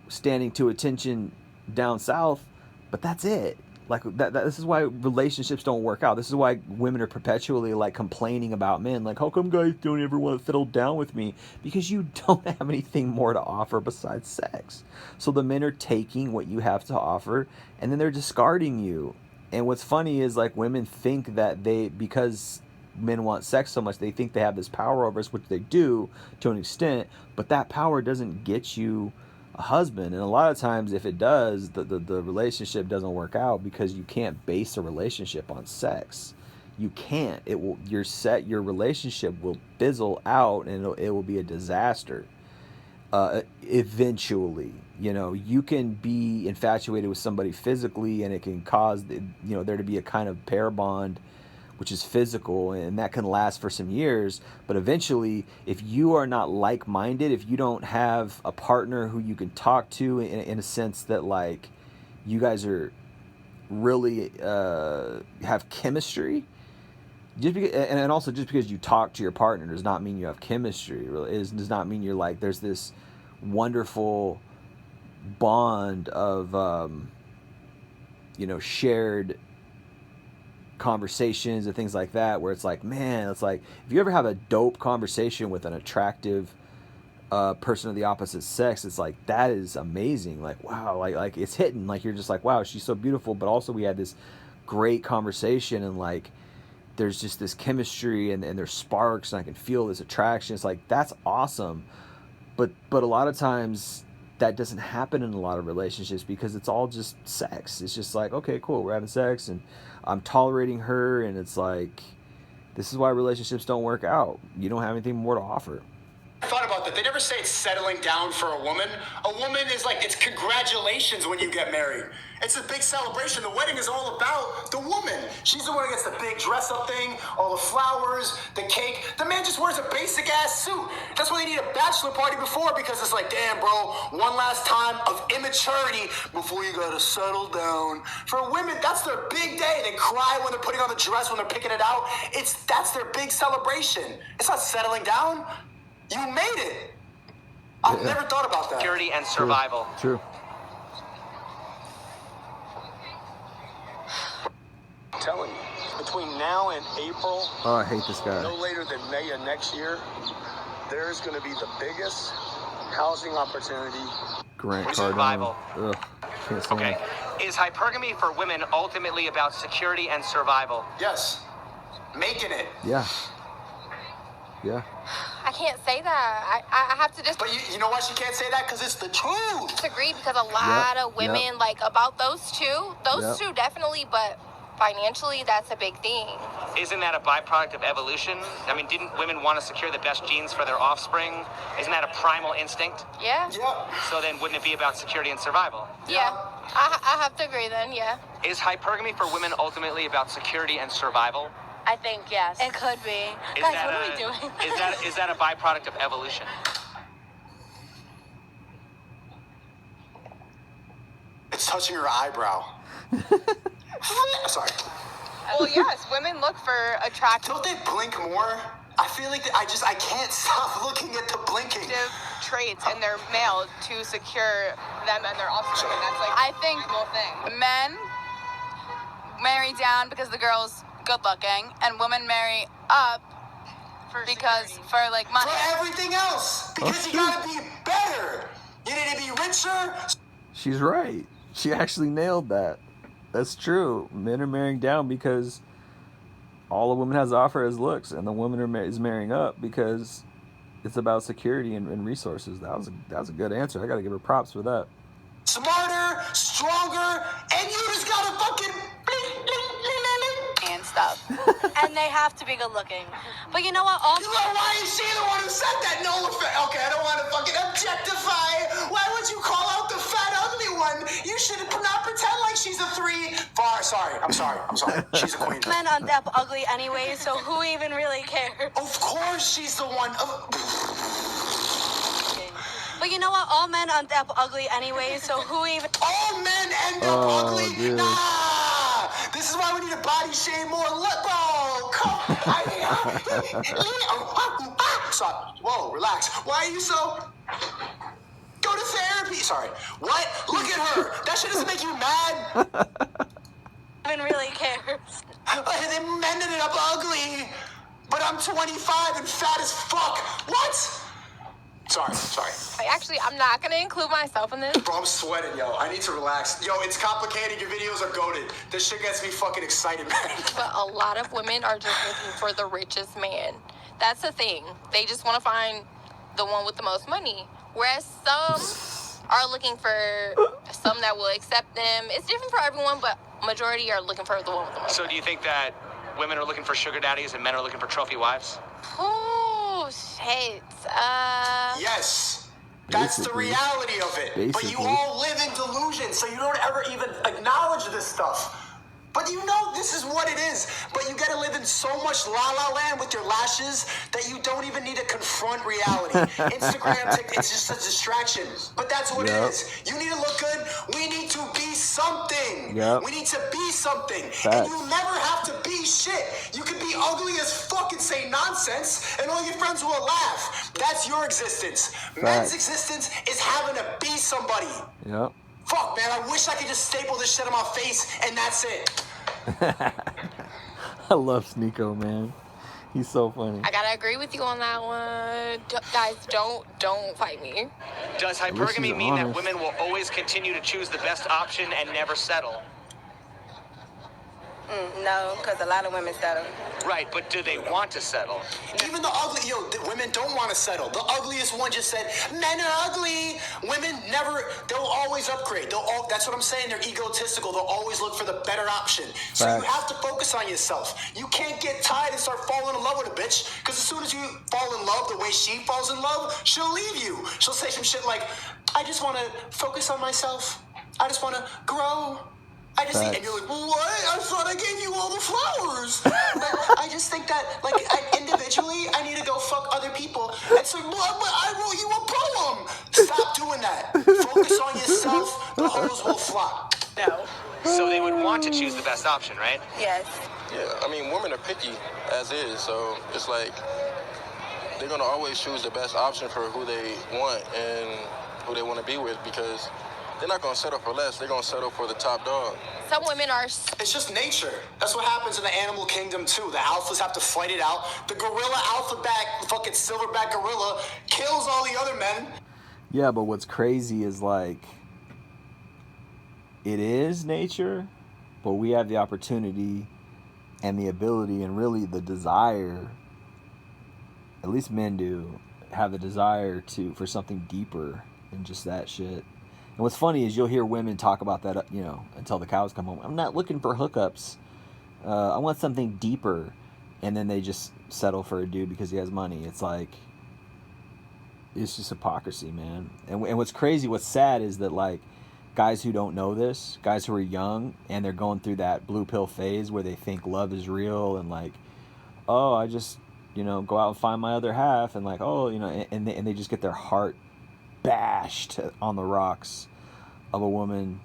standing to attention down south, but that's it. Like, this is why relationships don't work out. This is why women are perpetually, like, complaining about men. Like, how come guys don't ever want to settle down with me? Because you don't have anything more to offer besides sex. So the men are taking what you have to offer, and then they're discarding you. And what's funny is, like, women think that because men want sex so much, they think they have this power over us, which they do to an extent, but that power doesn't get you a husband. And a lot of times, if it does, the relationship doesn't work out, because you can't base a relationship on sex. You can't. Your relationship will fizzle out, and it will be a disaster. Eventually, you can be infatuated with somebody physically, and it can cause there to be a kind of pair bond, which is physical, and that can last for some years. But eventually, if you are not like-minded, if you don't have a partner who you can talk to in a sense that, like, you guys are really have chemistry, and also just because you talk to your partner does not mean you have chemistry. It does not mean you're like, there's this wonderful bond of shared conversations and things like that, where it's like, man, it's like, if you ever have a dope conversation with an attractive person of the opposite sex, it's like, that is amazing. Like, wow, like it's hitting. Like, you're just like, wow, she's so beautiful, but also we had this great conversation, and like, there's just this chemistry, and there's sparks, and I can feel this attraction. It's like, that's awesome. But a lot of times that doesn't happen in a lot of relationships, because it's all just sex. It's just like, okay, cool, we're having sex, and I'm tolerating her, and it's like, This is why relationships don't work out. You don't have anything more to offer. I thought about that. They never say it's settling down for a woman. A woman is like, it's congratulations when you get married. It's a big celebration. The wedding is all about the woman. She's the one who gets the big dress-up thing, all the flowers, the cake. The man just wears a basic-ass suit. That's why they need a bachelor party before, because it's like, damn, bro, one last time of immaturity before you gotta settle down. For women, that's their big day. They cry when they're putting on the dress, when they're picking it out. That's their big celebration. It's not settling down. You made it. I've never thought about that. Security and survival. True. I'm telling you, between now and April, Oh, I hate this guy. no later than May of next year, there's going to be the biggest housing opportunity. Grant Cardone. Survival. Ugh, can't stand Okay. it. Is hypergamy for women ultimately about security and survival? Yes. Making it. Yeah. Yeah. I can't say that. I have to But you know why she can't say that? Because it's the truth. disagree because a lot of women, like, about those two definitely, but financially, that's a big thing. Isn't that a byproduct of evolution? I mean, didn't women want to secure the best genes for their offspring? Isn't that a primal instinct? Yeah. Yeah. So then wouldn't it be about security and survival? Yeah. I have to agree then, yeah. Is hypergamy for women ultimately about security and survival? I think yes. It could be. Is Guys, that what are we doing? is that a byproduct of evolution? It's touching her eyebrow. Sorry. Well, yes, women look for attractive Don't they blink more? I feel like I can't stop looking at the blinking. traits in their male to secure them and their offspring. And that's like I think the whole thing. men marry down because the girl's good looking, and women marry up because for like money. For everything else. Because you gotta be better. You need to be richer. She's right. She actually nailed that. That's true. Men are marrying down because all a woman has to offer is looks, and the woman is marrying up because it's about security and resources. That was a good answer. I got to give her props for that. Smarter, stronger, and you just gotta fucking And stuff. And they have to be good looking. But you know what? You know why is she the one who said that? No offense. Okay, I don't want to fucking objectify. Why would you call out the fat ugly one? You should not pretend like she's a 3. Sorry. I'm sorry. She's a queen. Men are that ugly anyway, so who even really cares? Of course she's the one. But you know what? All men are that ugly anyway, so who even... All men end up ugly? dude. Nah! This is why we need to body shame more. Bro, come. Sorry. Whoa, relax. Why are you so... Go to therapy. Sorry. What? Look at her. That shit doesn't make you mad. even really cares? They ended it up ugly. But I'm 25 and fat as fuck. What? Sorry. I'm not going to include myself in this. Bro, I'm sweating, yo. I need to relax. Yo, it's complicated. Your videos are goated. This shit gets me fucking excited, man. But a lot of women are just looking for the richest man. That's the thing. They just want to find the one with the most money. Whereas some are looking for some that will accept them. It's different for everyone, but majority are looking for the one with the most So do you think that women are looking for sugar daddies and men are looking for trophy wives? Oh, shit. Yes. That's the Basically. reality of it. But you all live in delusion, so you don't ever even acknowledge this stuff. But you know this is what it is. But you gotta live in so much la-la land with your lashes that you don't even need to confront reality. Instagram, it's just a distraction. But that's what it is. You need to look good. We need to be something. Yep. We need to be something. And Facts. you never have to be shit. You can be ugly as fuck and say nonsense, and all your friends will laugh. That's your existence. Men's existence is having to be somebody. Yep. Fuck, man, I wish I could just staple this shit on my face, and that's it. I love Sneako, man. He's so funny. I gotta agree with you on that one. Guys, don't fight me. Does least hypergamy he's mean that honest. women will always continue to choose the best option and never settle? No, because a lot of women settle. Right, but do they want to settle? Even the ugly, the women don't want to settle. The ugliest one just said, men are ugly. Women never, they'll always upgrade. That's what I'm saying, they're egotistical. They'll always look for the better option. So you Facts. have to focus on yourself. You can't get tired and start falling falling in love with a bitch, because as soon as you fall in love the way she falls in love, she'll leave you. She'll say some shit like, I just want to focus on myself. I just want to grow. I just think, and you're like, what? I thought I gave you all the flowers. But I just think that, like, individually, I need to go fuck other people. And so, but I wrote you a poem. Stop doing that. Focus on yourself. The hoes will flock. No. So they would want to choose the best option, right? Yes. Yeah, I mean, women are picky as is, so it's like they're gonna always choose the best option for who they want and who they want to be with, because they're not gonna settle for less. They're gonna settle for the top dog. Some women are. It's just nature. That's what happens in the animal kingdom too. The alphas have to fight it out. The gorilla alphaback, fucking silverback gorilla, kills all the other men. Yeah, but what's crazy is like, it is nature, but we have the opportunity and the ability and really the desire, at least men do, have the desire for something deeper than just that shit. And what's funny is you'll hear women talk about that, you know, until the cows come home. I'm not looking for hookups. I want something deeper. And then they just settle for a dude because he has money. It's like, it's just hypocrisy, man. And what's crazy, what's sad is that, like, guys who don't know this, guys who are young and they're going through that blue pill phase where they think love is real and like, oh, I just, you know, go out and find my other half, and like, oh, you know, and they just get their heart bashed on the rocks of a woman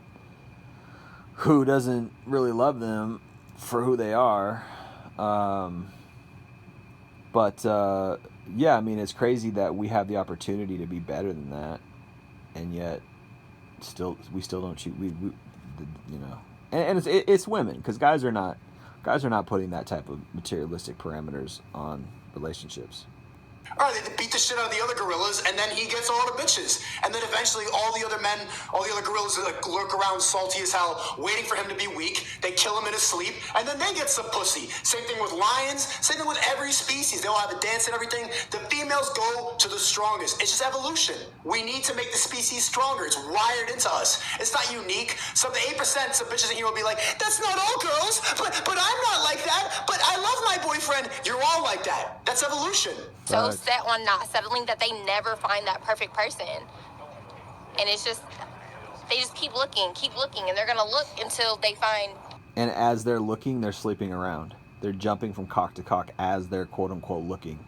who doesn't really love them for who they are. But yeah, I mean, it's crazy that we have the opportunity to be better than that, and yet we still don't choose. We you know, and it's women, because guys are not putting that type of materialistic parameters on relationships. All right, they beat the shit out of the other gorillas, and then he gets all the bitches. And then eventually all the other men, all the other gorillas like, lurk around salty as hell, waiting for him to be weak. They kill him in his sleep, and then they get some pussy. Same thing with lions, same thing with every species. They all have a dance and everything. The females go to the strongest. It's just evolution. We need to make the species stronger. It's wired into us. It's not unique. So the 8%, some bitches in here will be like, that's not all girls, but I'm not like that, but I love my boyfriend. You're all like that. That's evolution. So set on not settling that they never find that perfect person. And it's just, they just keep looking, and they're going to look until they find. And as they're looking, they're sleeping around. They're jumping from cock to cock as they're quote unquote looking.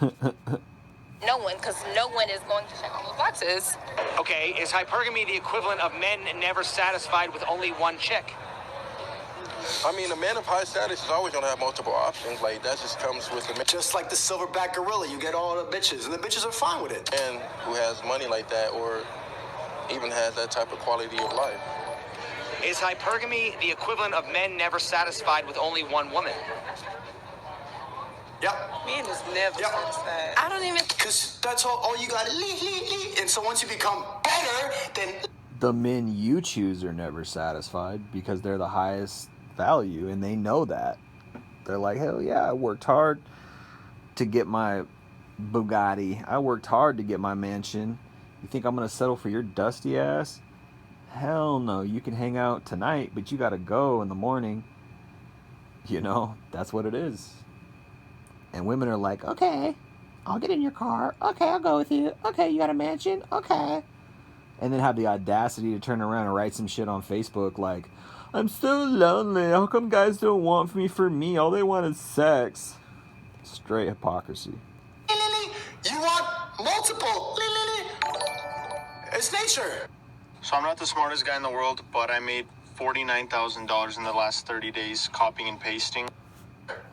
No one, because no one is going to check all those boxes. Okay, is hypergamy the equivalent of men never satisfied with only one chick? I mean, a man of high status is always going to have multiple options. Like, that just comes with the man. Just like the silverback gorilla, you get all the bitches, and the bitches are fine with it. And who has money like that, or even has that type of quality of life. Is hypergamy the equivalent of men never satisfied with only one woman? Yep. Men is never satisfied. I don't even. Because that's all you got. And so once you become better, then. The men you choose are never satisfied because they're the highest value, and they know that. They're like, hell yeah, I worked hard to get my Bugatti. I worked hard to get my mansion. You think I'm going to settle for your dusty ass? Hell no. You can hang out tonight, but you got to go in the morning. You know, that's what it is. And women are like, okay, I'll get in your car. Okay, I'll go with you. Okay, you got a mansion? Okay. And then have the audacity to turn around and write some shit on Facebook like, I'm so lonely. How come guys don't want me for me? All they want is sex. Straight hypocrisy. You want multiple. It's nature. So I'm not the smartest guy in the world, but I made $49,000 in the last 30 days copying and pasting.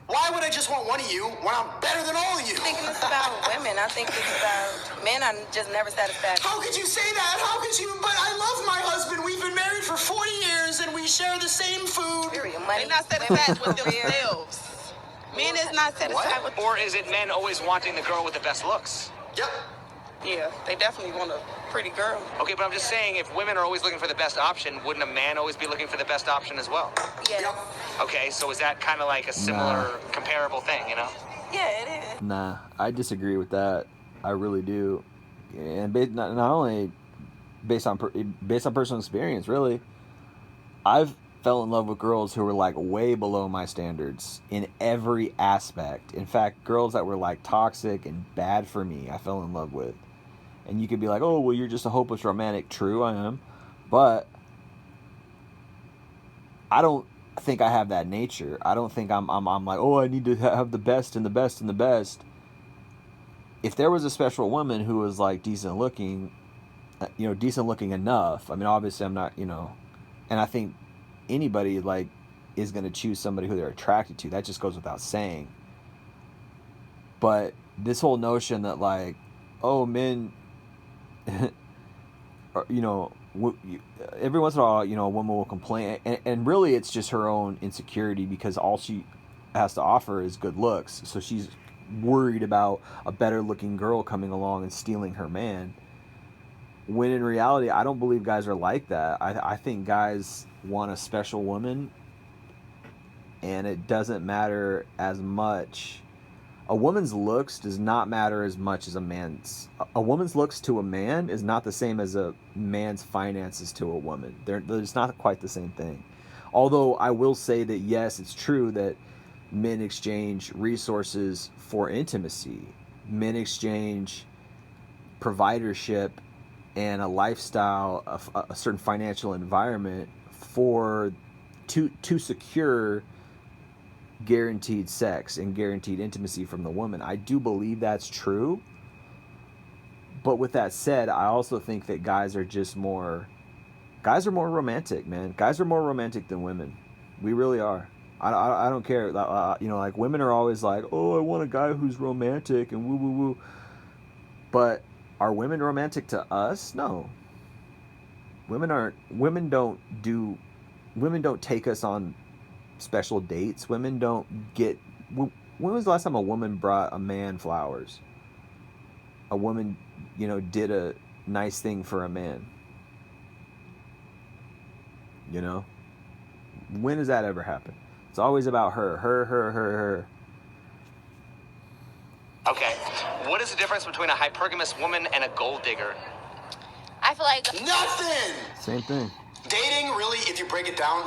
Why would I just want one of you when I'm better than all of you? I think it's about women. I think it's about men are just never satisfied. How could you say that? How could you? But I love my husband. We've been married for 40 years and we share the same food. They're not satisfied with themselves. Men is not satisfied with. Or is it men always wanting the girl with the best looks? Yep. Yeah, they definitely want a pretty girl. Okay, but I'm just saying, if women are always looking for the best option, wouldn't a man always be looking for the best option as well? Yeah. Yep. Okay, so is that kind of like a similar, comparable thing, you know? Yeah, it is. Nah, I disagree with that. I really do. And not only based on personal experience, really. I've fell in love with girls who were like way below my standards in every aspect. In fact, girls that were like toxic and bad for me, I fell in love with. And you could be like, oh, well, you're just a hopeless romantic. True, I am. But I don't think I have that nature. I don't think I'm like, oh, I need to have the best and the best and the best. If there was a special woman who was like decent looking, decent looking enough. I mean, obviously I'm not, and I think anybody like is going to choose somebody who they're attracted to. That just goes without saying. But this whole notion that like, oh, men, every once in a while, a woman will complain, and really it's just her own insecurity, because all she has to offer is good looks. So she's worried about a better looking girl coming along and stealing her man. When in reality, I don't believe guys are like that. I think guys want a special woman, and it doesn't matter as much. A woman's looks does not matter as much as a man's. A woman's looks to a man is not the same as a man's finances to a woman. It's not quite the same thing. Although I will say that, yes, it's true that men exchange resources for intimacy. Men exchange providership and a lifestyle, a certain financial environment to secure guaranteed sex and guaranteed intimacy from the woman. I do believe that's true. But with that said, I also think that guys are more romantic, man. Guys are more romantic than women. We really are. I don't care. Like women are always like, oh, I want a guy who's romantic and woo woo woo. But are women romantic to us? No. Women don't take us on special dates. Women don't get. When was the last time a woman brought a man flowers? A woman, did a nice thing for a man. When does that ever happen? It's always about her. Okay. What is the difference between a hypergamous woman and a gold digger? I feel like Nothing! Same thing. Dating, really, if you break it down,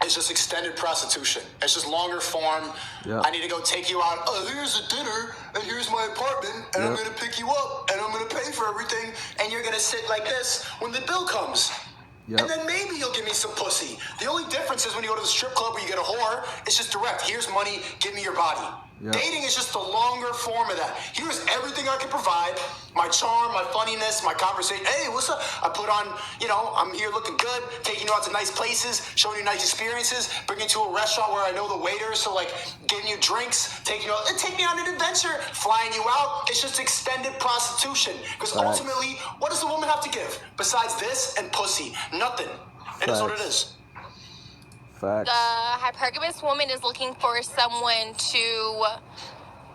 is just extended prostitution. It's just longer form. Yep. I need to go take you out. Oh, here's a dinner, and here's my apartment, and I'm going to pick you up, and I'm going to pay for everything, and you're going to sit like this when the bill comes. Yep. And then maybe you'll give me some pussy. The only difference is when you go to the strip club where you get a whore, it's just direct. Here's money, give me your body. Yep. Dating is just the longer form of that. Here's everything I can provide. My charm, my funniness, my conversation. Hey, what's up? I put on, I'm here looking good, taking you out to nice places, showing you nice experiences, bringing you to a restaurant where I know the waiters, so like getting you drinks, take me on an adventure, flying you out. It's just extended prostitution. Because ultimately, what does the woman have to give besides this and pussy? Nothing. It is what it is. Facts. the hypergamous woman is looking for someone to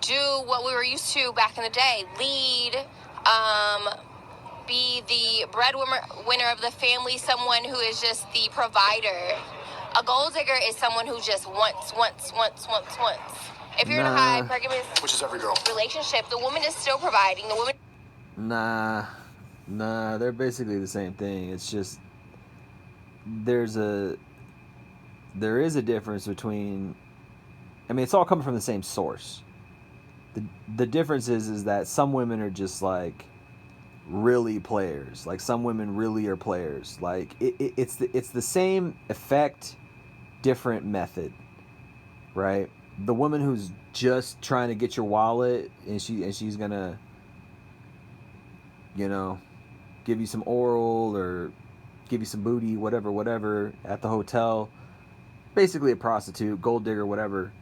do what we were used to back in the day. Lead, be the breadwinner of the family, someone who is just the provider. A gold digger is someone who just wants. If you're in a hypergamous which is every girl relationship, the woman is still providing. The woman. Nah, they're basically the same thing. It's just there is a difference between. I mean, it's all coming from the same source. The difference is that some women are just like really players. Like some women really are players. Like it's the same effect, different method, right? The woman who's just trying to get your wallet and she's gonna, give you some oral or give you some booty, whatever at the hotel. Basically a prostitute, gold digger, whatever.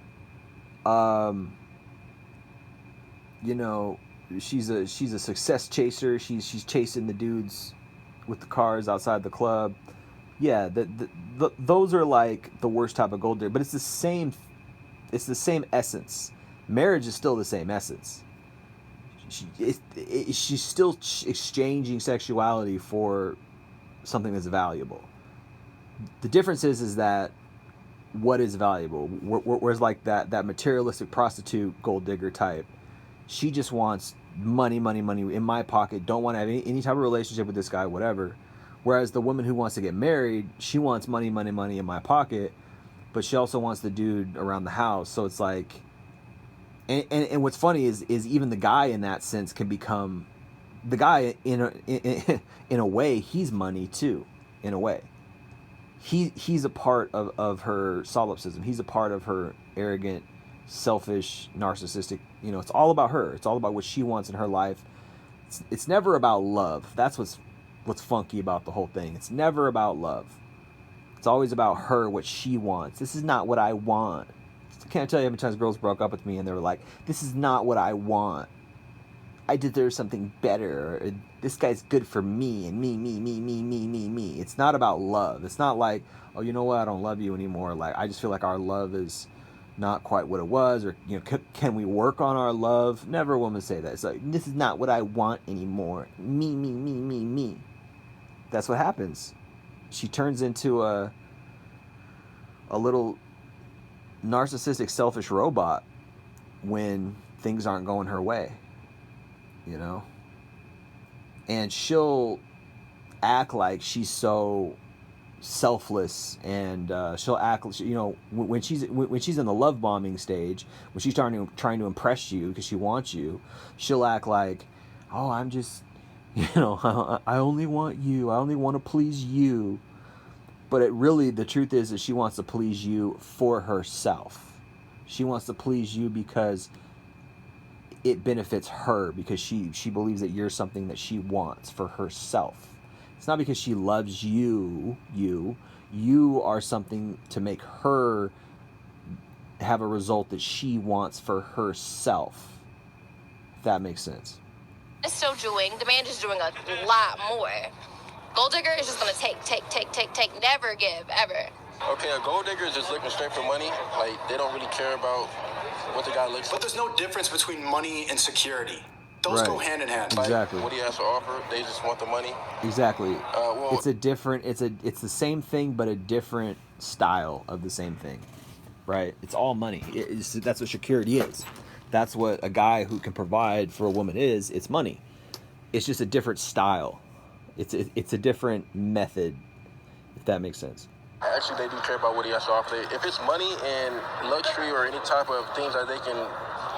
She's a success chaser. She's chasing the dudes with the cars outside the club. Yeah, those are like the worst type of gold digger. But it's the same essence. Marriage is still the same essence. She's still exchanging sexuality for something that's valuable. The difference is that what is valuable. Whereas like that materialistic prostitute gold digger type, she just wants money in my pocket. Don't want to have any type of relationship with this guy, whatever. Whereas the woman who wants to get married, she wants money, money, money in my pocket, but she also wants the dude around the house. So it's like, and what's funny is even the guy in that sense can become, the guy in a way, he's money too, in a way. He's a part of her solipsism. He's a part of her arrogant, selfish, narcissistic, it's all about her. It's all about what she wants in her life. It's never about love. That's what's funky about the whole thing. It's never about love. It's always about her, what she wants. This is not what I want. I can't tell you how many times girls broke up with me and they were like, this is not what I want. I deserve something better. Or, this guy's good for me and me. It's not about love. It's not like, oh, you know what? I don't love you anymore. Like, I just feel like our love is not quite what it was, or can we work on our love? Never a woman say that. It's like, this is not what I want anymore. Me. That's what happens. She turns into a little narcissistic, selfish robot when things aren't going her way, and she'll act like she's so selfless, and she'll act, when she's in the love bombing stage, when she's trying to impress you because she wants you, she'll act like, oh, I'm just, I only want you, I only want to please you. But the truth is that she wants to please you for herself. She wants to please you because it benefits her, because she believes that you're something that she wants for herself. It's not because she loves you. You are something to make her have a result that she wants for herself. If that makes sense. It's still doing. The man is doing a lot more. Gold digger is just gonna take, never give, ever. Okay, a gold digger is just looking straight for money. Like, they don't really care about what the guy looks like. But there's no difference between money and security. Those go hand in hand. Exactly. Like, what he has to offer, they just want the money. Exactly. It's the same thing, but a different style of the same thing, right? It's all money. That's what security is. That's what a guy who can provide for a woman is. It's money. It's just a different style. It's a different method, if that makes sense. Actually, they do care about what he has to offer. If it's money and luxury or any type of things that they can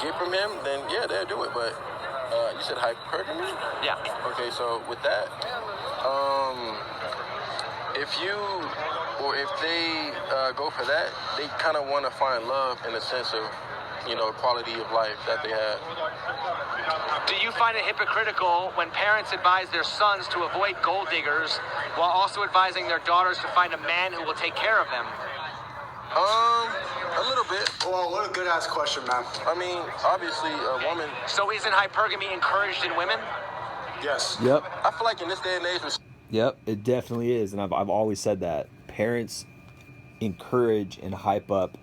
get from him, then yeah, they'll do it. But you said hypergamy? Yeah. Okay, so with that, if they go for that, they kind of want to find love in the sense of, quality of life that they have. Do you find it hypocritical when parents advise their sons to avoid gold diggers while also advising their daughters to find a man who will take care of them? A little bit. Well, what a good ass question, man. I mean, obviously, a woman. So isn't hypergamy encouraged in women? Yes. Yep. I feel like in this day and age. Yep, it definitely is, and I've always said that parents encourage and hype up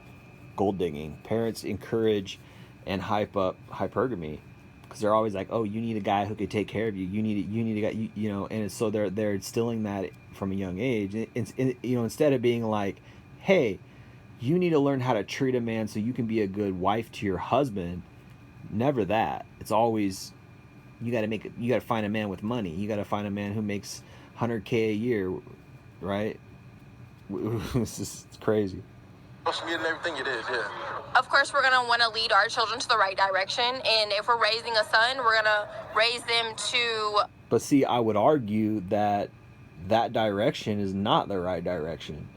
gold digging. Parents encourage and hype up hypergamy, because they're always like, oh, you need a guy who can take care of you. You need a guy, and so they're instilling that from a young age. And instead of being like, hey, you need to learn how to treat a man so you can be a good wife to your husband. Never that. It's always, you got to find a man with money. You got to find a man who makes $100K a year, right? It's crazy. Social media and everything it is, yeah. Of course, we're gonna want to lead our children to the right direction, and if we're raising a son, we're gonna raise them to. But see, I would argue that direction is not the right direction,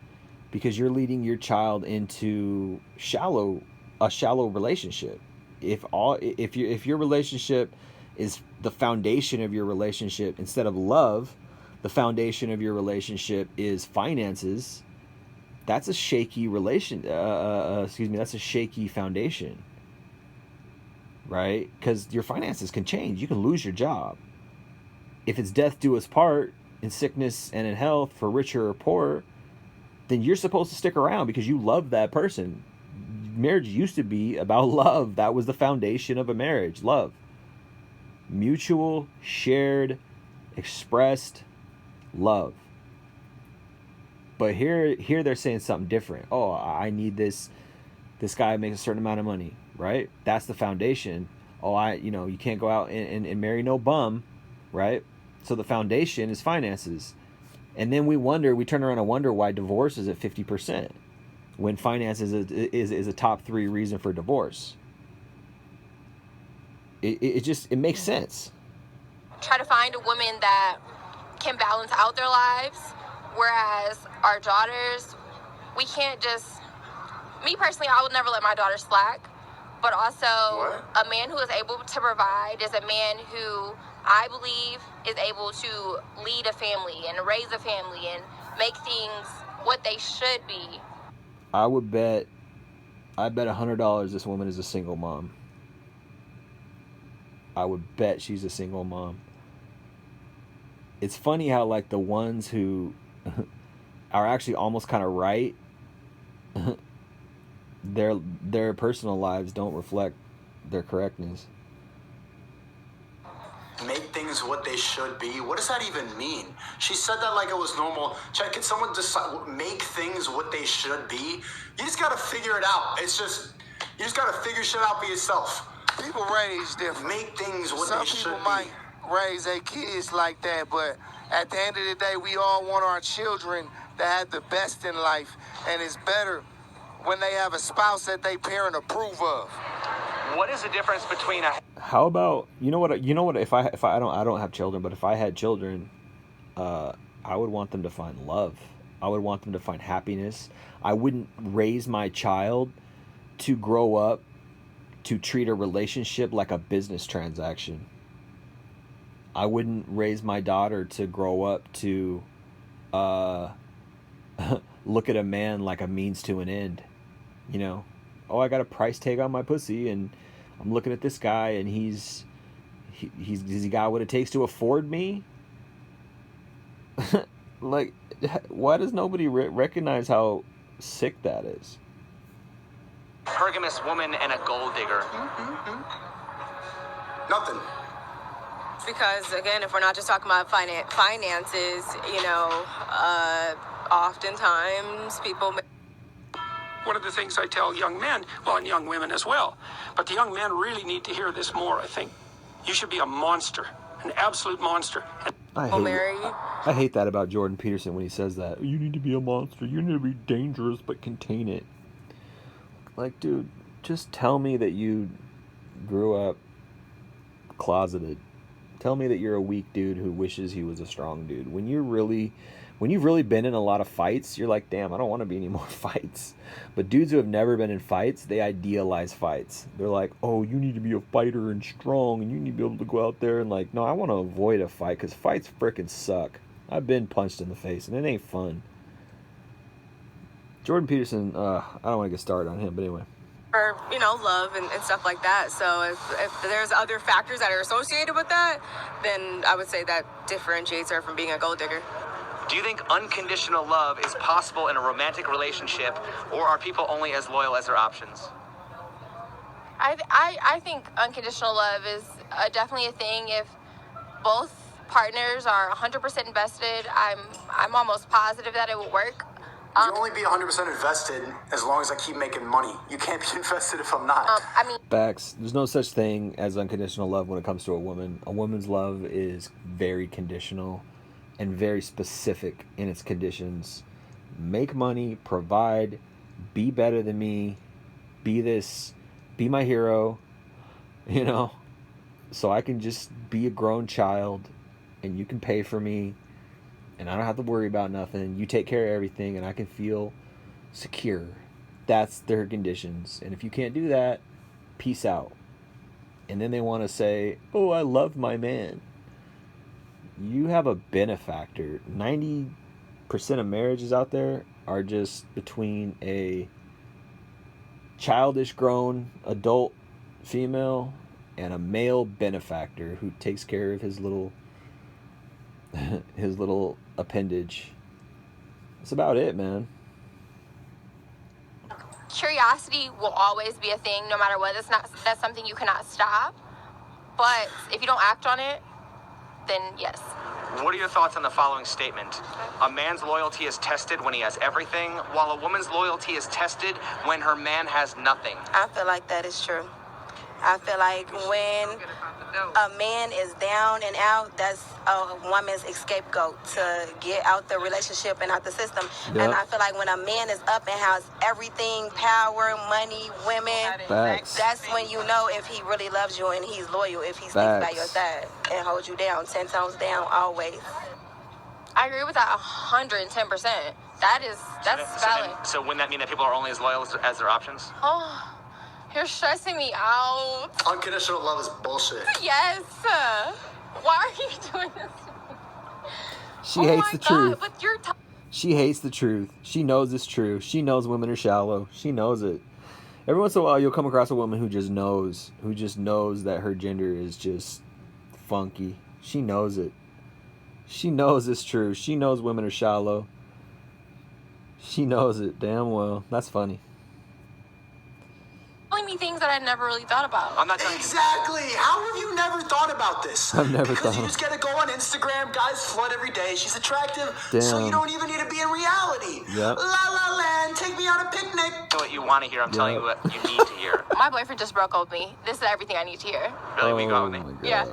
because you're leading your child into a shallow relationship. If your relationship is the foundation of your relationship instead of love, the foundation of your relationship is finances. That's a shaky that's a shaky foundation, right? Because your finances can change. You can lose your job. If it's death do us part, in sickness and in health, for richer or poorer, then you're supposed to stick around because you love that person. Marriage used to be about love. That was the foundation of a marriage. Love. Mutual, shared, expressed love. But here they're saying something different. Oh, I need this guy makes a certain amount of money, right? That's the foundation. Oh, you can't go out and marry no bum, right? So the foundation is finances. And then we turn around and wonder why divorce is at 50% when finances is a top 3 reason for divorce. It makes sense. Try to find a woman that can balance out their lives, whereas our daughters, we can't just, me personally, I would never let my daughter slack, but also a man who is able to provide is a man who I believe is able to lead a family and raise a family and make things what they should be. I bet $100 this woman is a single mom. I would bet she's a single mom. It's funny how like the ones who are actually almost kind of right, their personal lives don't reflect their correctness. Make things what they should be. What does that even mean? She said that like it was normal. Can someone decide make things what they should be? You just gotta figure it out. You just gotta figure shit out for yourself. People raise different. Make things what Some they should people be. might raise their kids like that, but at the end of the day, we all want our children to have the best in life, and it's better when they have a spouse that they parent approve of. What is the difference between a... How about, you know what, if I don't have children, but if I had children, I would want them to find love. I would want them to find happiness. I wouldn't raise my child to grow up to treat a relationship like a business transaction. I wouldn't raise my daughter to grow up to look at a man like a means to an end. You know, oh, I got a price tag on my pussy, and I'm looking at this guy, and does he got what it takes to afford me? Like, why does nobody recognize how sick that is? Hypergamous woman and a gold digger. Nothing. Because again, if we're not just talking about finances, you know, oftentimes people. One of the things I tell young men, well, and young women as well, but the young men really need to hear this more, I think. You should be a monster, an absolute monster. I hate that about Jordan Peterson when he says that. You need to be a monster. You need to be dangerous, but contain it. Like, dude, just tell me that you grew up closeted. Tell me that you're a weak dude who wishes he was a strong dude. When you've really been in a lot of fights, you're like, damn, I don't want to be in any more fights. But dudes who have never been in fights, they idealize fights. They're like, oh, you need to be a fighter and strong, and you need to be able to go out there and like, no, I want to avoid a fight because fights frickin' suck. I've been punched in the face, and it ain't fun. Jordan Peterson, I don't want to get started on him, but anyway. For, you know, love and stuff like that. So if there's other factors that are associated with that, then I would say that differentiates her from being a gold digger. Do you think unconditional love is possible in a romantic relationship, or are people only as loyal as their options? I think unconditional love is definitely a thing. If both partners are 100% invested, I'm almost positive that it will work. You only be 100% invested as long as I keep making money. You can't be invested if I'm not. Facts. There's no such thing as unconditional love when it comes to a woman. A woman's love is very conditional and very specific in its conditions. Make money, provide, be better than me, be this, be my hero, you know, so I can just be a grown child and you can pay for me. And I don't have to worry about nothing. You take care of everything, and I can feel secure. That's their conditions. And if you can't do that, peace out. And then they want to say, oh, I love my man. You have a benefactor. 90% of marriages out there are just between a childish grown adult female and a male benefactor who takes care of his little appendage. That's about it, man. Curiosity will always be a thing, no matter what. That's something you cannot stop. But if you don't act on it, then yes. What are your thoughts on the following statement? A man's loyalty is tested when he has everything, while a woman's loyalty is tested when her man has nothing. I feel like that is true. I feel like when a man is down and out, that's a woman's scapegoat to get out the relationship and out the system. Yep. And I feel like when a man is up and has everything, power, money, women, Facts. that's when you know if he really loves you and he's loyal, if he sticks by your side and holds you down, 10 toes down, always. I agree with that 110%. That's valid. So wouldn't that mean that people are only as loyal as their options? Oh, you're stressing me out. Unconditional love is bullshit. Yes. Why are you doing this? She hates the truth. But you're She hates the truth. She knows it's true. She knows women are shallow. She knows it. Every once in a while, you'll come across a woman who just knows that her gender is just funky. She knows it. She knows it's true. She knows women are shallow. She knows it damn well. That's funny. telling me things that I never really thought about. I'm not telling Exactly. How have you never thought about this? I've never because thought. you just gotta go on Instagram. Guys flood every day. She's attractive, so Damn. you don't even need to be in reality. Yep. La La Land, take me on a picnic. what you want to hear. I'm telling you what you need to hear. My boyfriend just broke up with me. This is everything I need to hear. Really, we go Oh with me. my God. Yeah.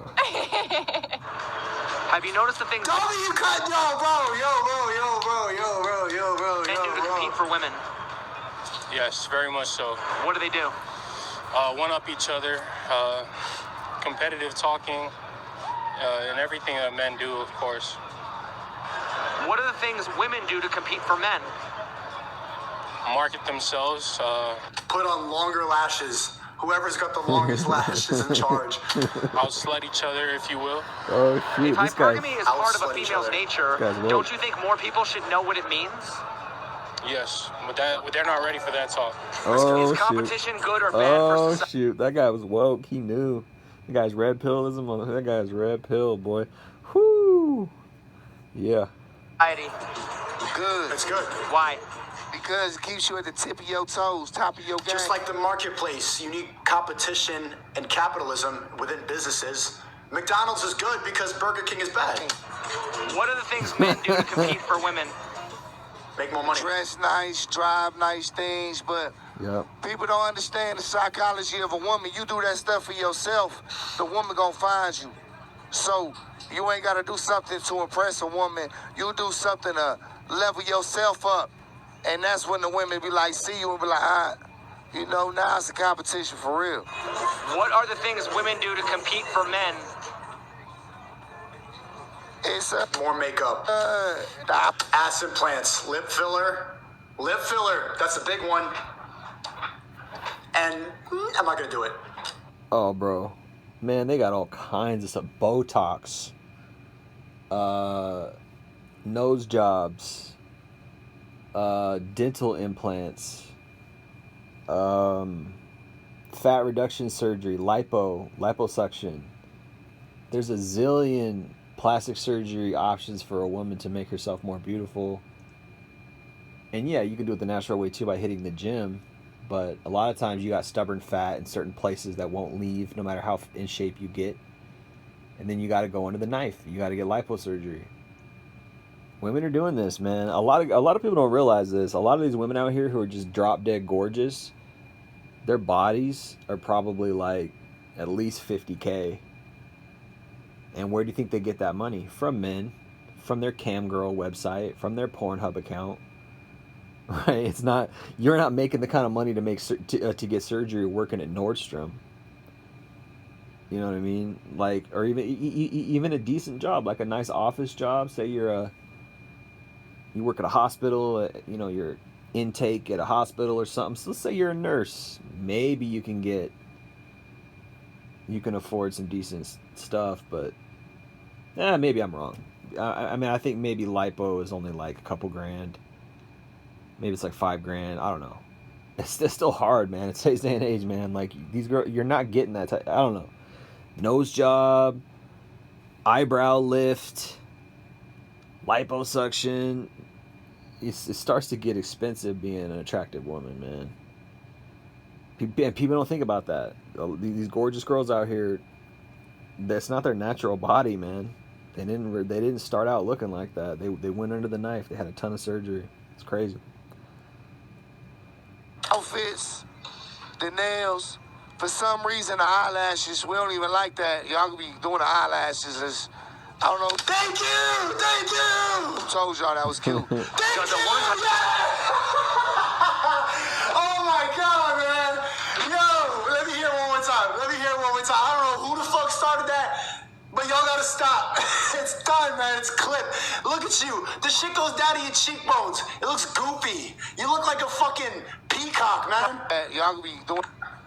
Have you noticed the things You cut, yo, bro, men do to compete for women? Yes, very much so. What do they do? One up each other, competitive talking, and everything that men do, of course. What are the things women do to compete for men? Market themselves. Put on longer lashes. Whoever's got the longest lash is in charge. Outslut each other, if you will. Oh shoot, If this guy's. hypergamy is part of a outslut each female's other. nature, This guy's woke. don't you think more people should know what it means? Yes, but they're not ready for that talk. Oh Is shoot. competition good or bad Oh for society? shoot, that guy was woke. He knew. That guy's red pillism. That guy's red pill, boy. Whoo. Yeah. Good. It's good. Why? Because it keeps you at the tip of your toes, top of your game. Just like the marketplace, you need competition and capitalism within businesses. McDonald's is good because Burger King is bad. What are the things men do to compete for women? Make more money. Dress nice, drive nice things, but Yep. people don't understand the psychology of a woman. You do that stuff for yourself, the woman gonna find you. So you ain't gotta do something to impress a woman. You do something to level yourself up. And that's when the women be like, see you and be like, you know, now it's a competition for real. What are the things women do to compete for men? It's more makeup. Ass implants, lip filler. Lip filler, that's a big one. And I'm not gonna do it. Oh, bro. Man, they got all kinds of stuff. Botox. Nose jobs. Dental implants. Fat reduction surgery. Liposuction. There's a zillion plastic surgery options for a woman to make herself more beautiful. And yeah, you can do it the natural way too by hitting the gym. But a lot of times you got stubborn fat in certain places that won't leave no matter how in shape you get. And then you got to go under the knife. You got to get liposurgery. Women are doing this, man. A lot of people don't realize this. A lot of these women out here who are just drop dead gorgeous, their bodies are probably like at least 50K. And where do you think they get that money? From men, from their Camgirl website, from their Pornhub account. Right? It's not, you're not making the kind of money to make to get surgery working at Nordstrom. You know what I mean? Like, or even a decent job, like a nice office job. Say you work at a hospital, you know, your intake at a hospital or something. So let's say you're a nurse. Maybe you can afford some decent stuff, but maybe I'm wrong. I mean, I think maybe lipo is only like a couple grand. Maybe it's like $5,000. I don't know. It's still hard, man. It's today's day and age, man. Like, these girls, you're not getting that type. I don't know. Nose job, eyebrow lift, liposuction. It starts to get expensive being an attractive woman, man. People don't think about that. These gorgeous girls out here, that's not their natural body, man. They didn't start out looking like that. They went under the knife. They had a ton of surgery. It's crazy. Outfits, the nails, For some reason, the eyelashes, we don't even like that. Y'all could be doing the eyelashes as, I don't know. Thank you! Thank you! Who told y'all that was cute? Thank you! Oh my God, man. Yo, let me hear it one more time. I don't know who the fuck started that, but y'all gotta stop. It's done, man. It's clipped. Look at you. The shit goes down to your cheekbones. It looks goofy. You look like a fucking peacock, man. Y'all could be doing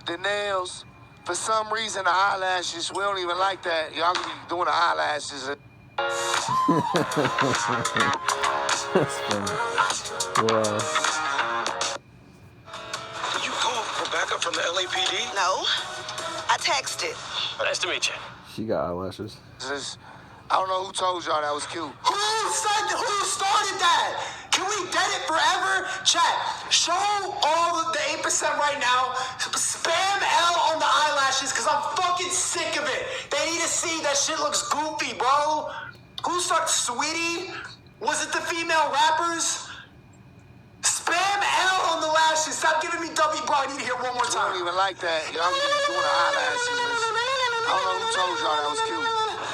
the nails. For some reason, the eyelashes, we don't even like that. Y'all could be doing the eyelashes. That's funny. Wow. Did you call for backup from the LAPD? No. I texted. Nice to meet you. She got eyelashes. I don't know who told y'all that was cute. Who started that? Can we dead it forever? Chat, show all the 8% right now. Spam L on the eyelashes, because I'm fucking sick of it. They need to see that shit looks goofy, bro. Who started? Sweetie? Was it the female rappers? Spam L on the lashes. Stop giving me W, bro. I need to hear one more time. I don't even like that. Y'all be doing the eyelashes. I don't know who told y'all that was cute.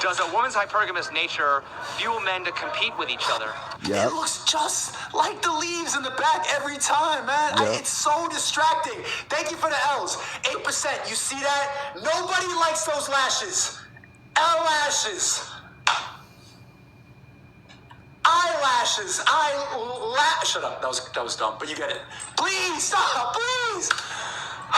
Does a woman's hypergamous nature fuel men to compete with each other? Yep. It looks just like the leaves in the back every time, man. Yep. It's so distracting. Thank you for the L's. 8%. You see that? Nobody likes those lashes. L-lashes. Eyelashes. Shut up. That was dumb, but you get it. Please stop. Please.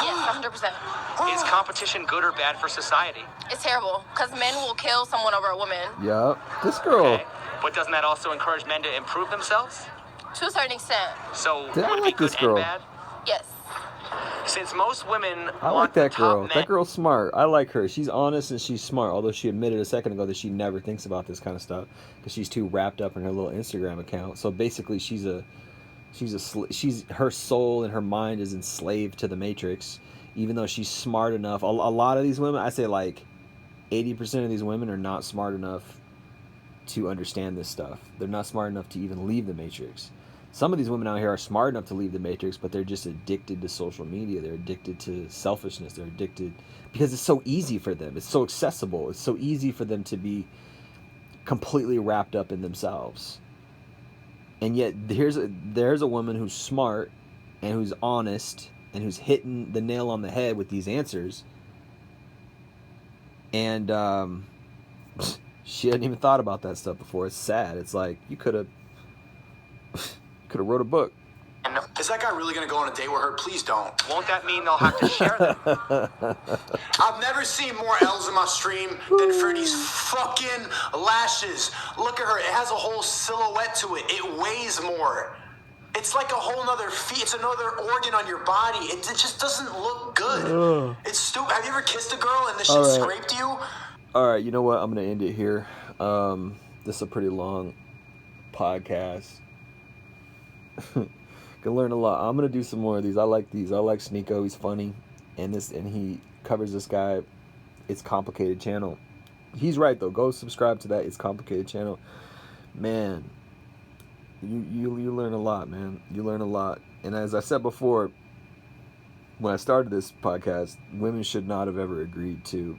Yes, 100%. Is competition good or bad for society? It's terrible because men will kill someone over a woman. Yep. This girl. Okay. But doesn't that also encourage men to improve themselves? To a certain extent. So Did I would it like be good this girl? and bad? Yes. Since most women I like want that top girl. men, That girl's smart. I like her. She's honest and she's smart. Although she admitted a second ago that she never thinks about this kind of stuff because she's too wrapped up in her little Instagram account. So basically, her soul and her mind is enslaved to the Matrix. Even though she's smart enough, a lot of these women, I say like 80% of these women are not smart enough to understand this stuff. They're not smart enough to even leave the Matrix. Some of these women out here are smart enough to leave the Matrix, but they're just addicted to social media. They're addicted to selfishness. They're addicted because it's so easy for them. It's so accessible. It's so easy for them to be completely wrapped up in themselves. And yet there's a woman who's smart and who's honest and who's hitting the nail on the head with these answers. And she hadn't even thought about that stuff before. It's sad. It's like you could have wrote a book. Is that guy really going to go on a date with her? Please don't. won't that mean they'll have to share them? I've never seen more L's in my stream than for these fucking lashes. Look at her. It has a whole silhouette to it. It weighs more. It's like a whole nother it's another organ on your body. It just doesn't look good. It's stupid. Have you ever kissed a girl and the shit scraped you? All right, you know what? I'm going to end it here. This is a pretty long podcast. Can learn a lot. I'm going to do some more of these. I like these. I like Sneako. He's funny. And he covers this guy. It's Complicated channel. He's right, though. Go subscribe to that It's Complicated channel. Man, you learn a lot, man. You learn a lot. And as I said before, when I started this podcast, women should not have ever agreed to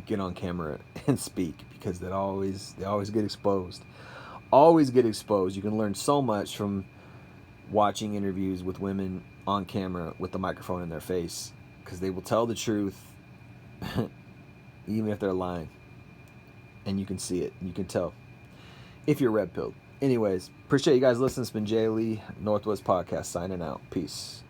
get on camera and speak because they always get exposed. Always get exposed. You can learn so much from watching interviews with women on camera with the microphone in their face because they will tell the truth even if they're lying. And you can see it. You can tell if you're red pilled. Anyways, appreciate you guys listening. It's been Jay Lee, Northwest Podcast, signing out. Peace.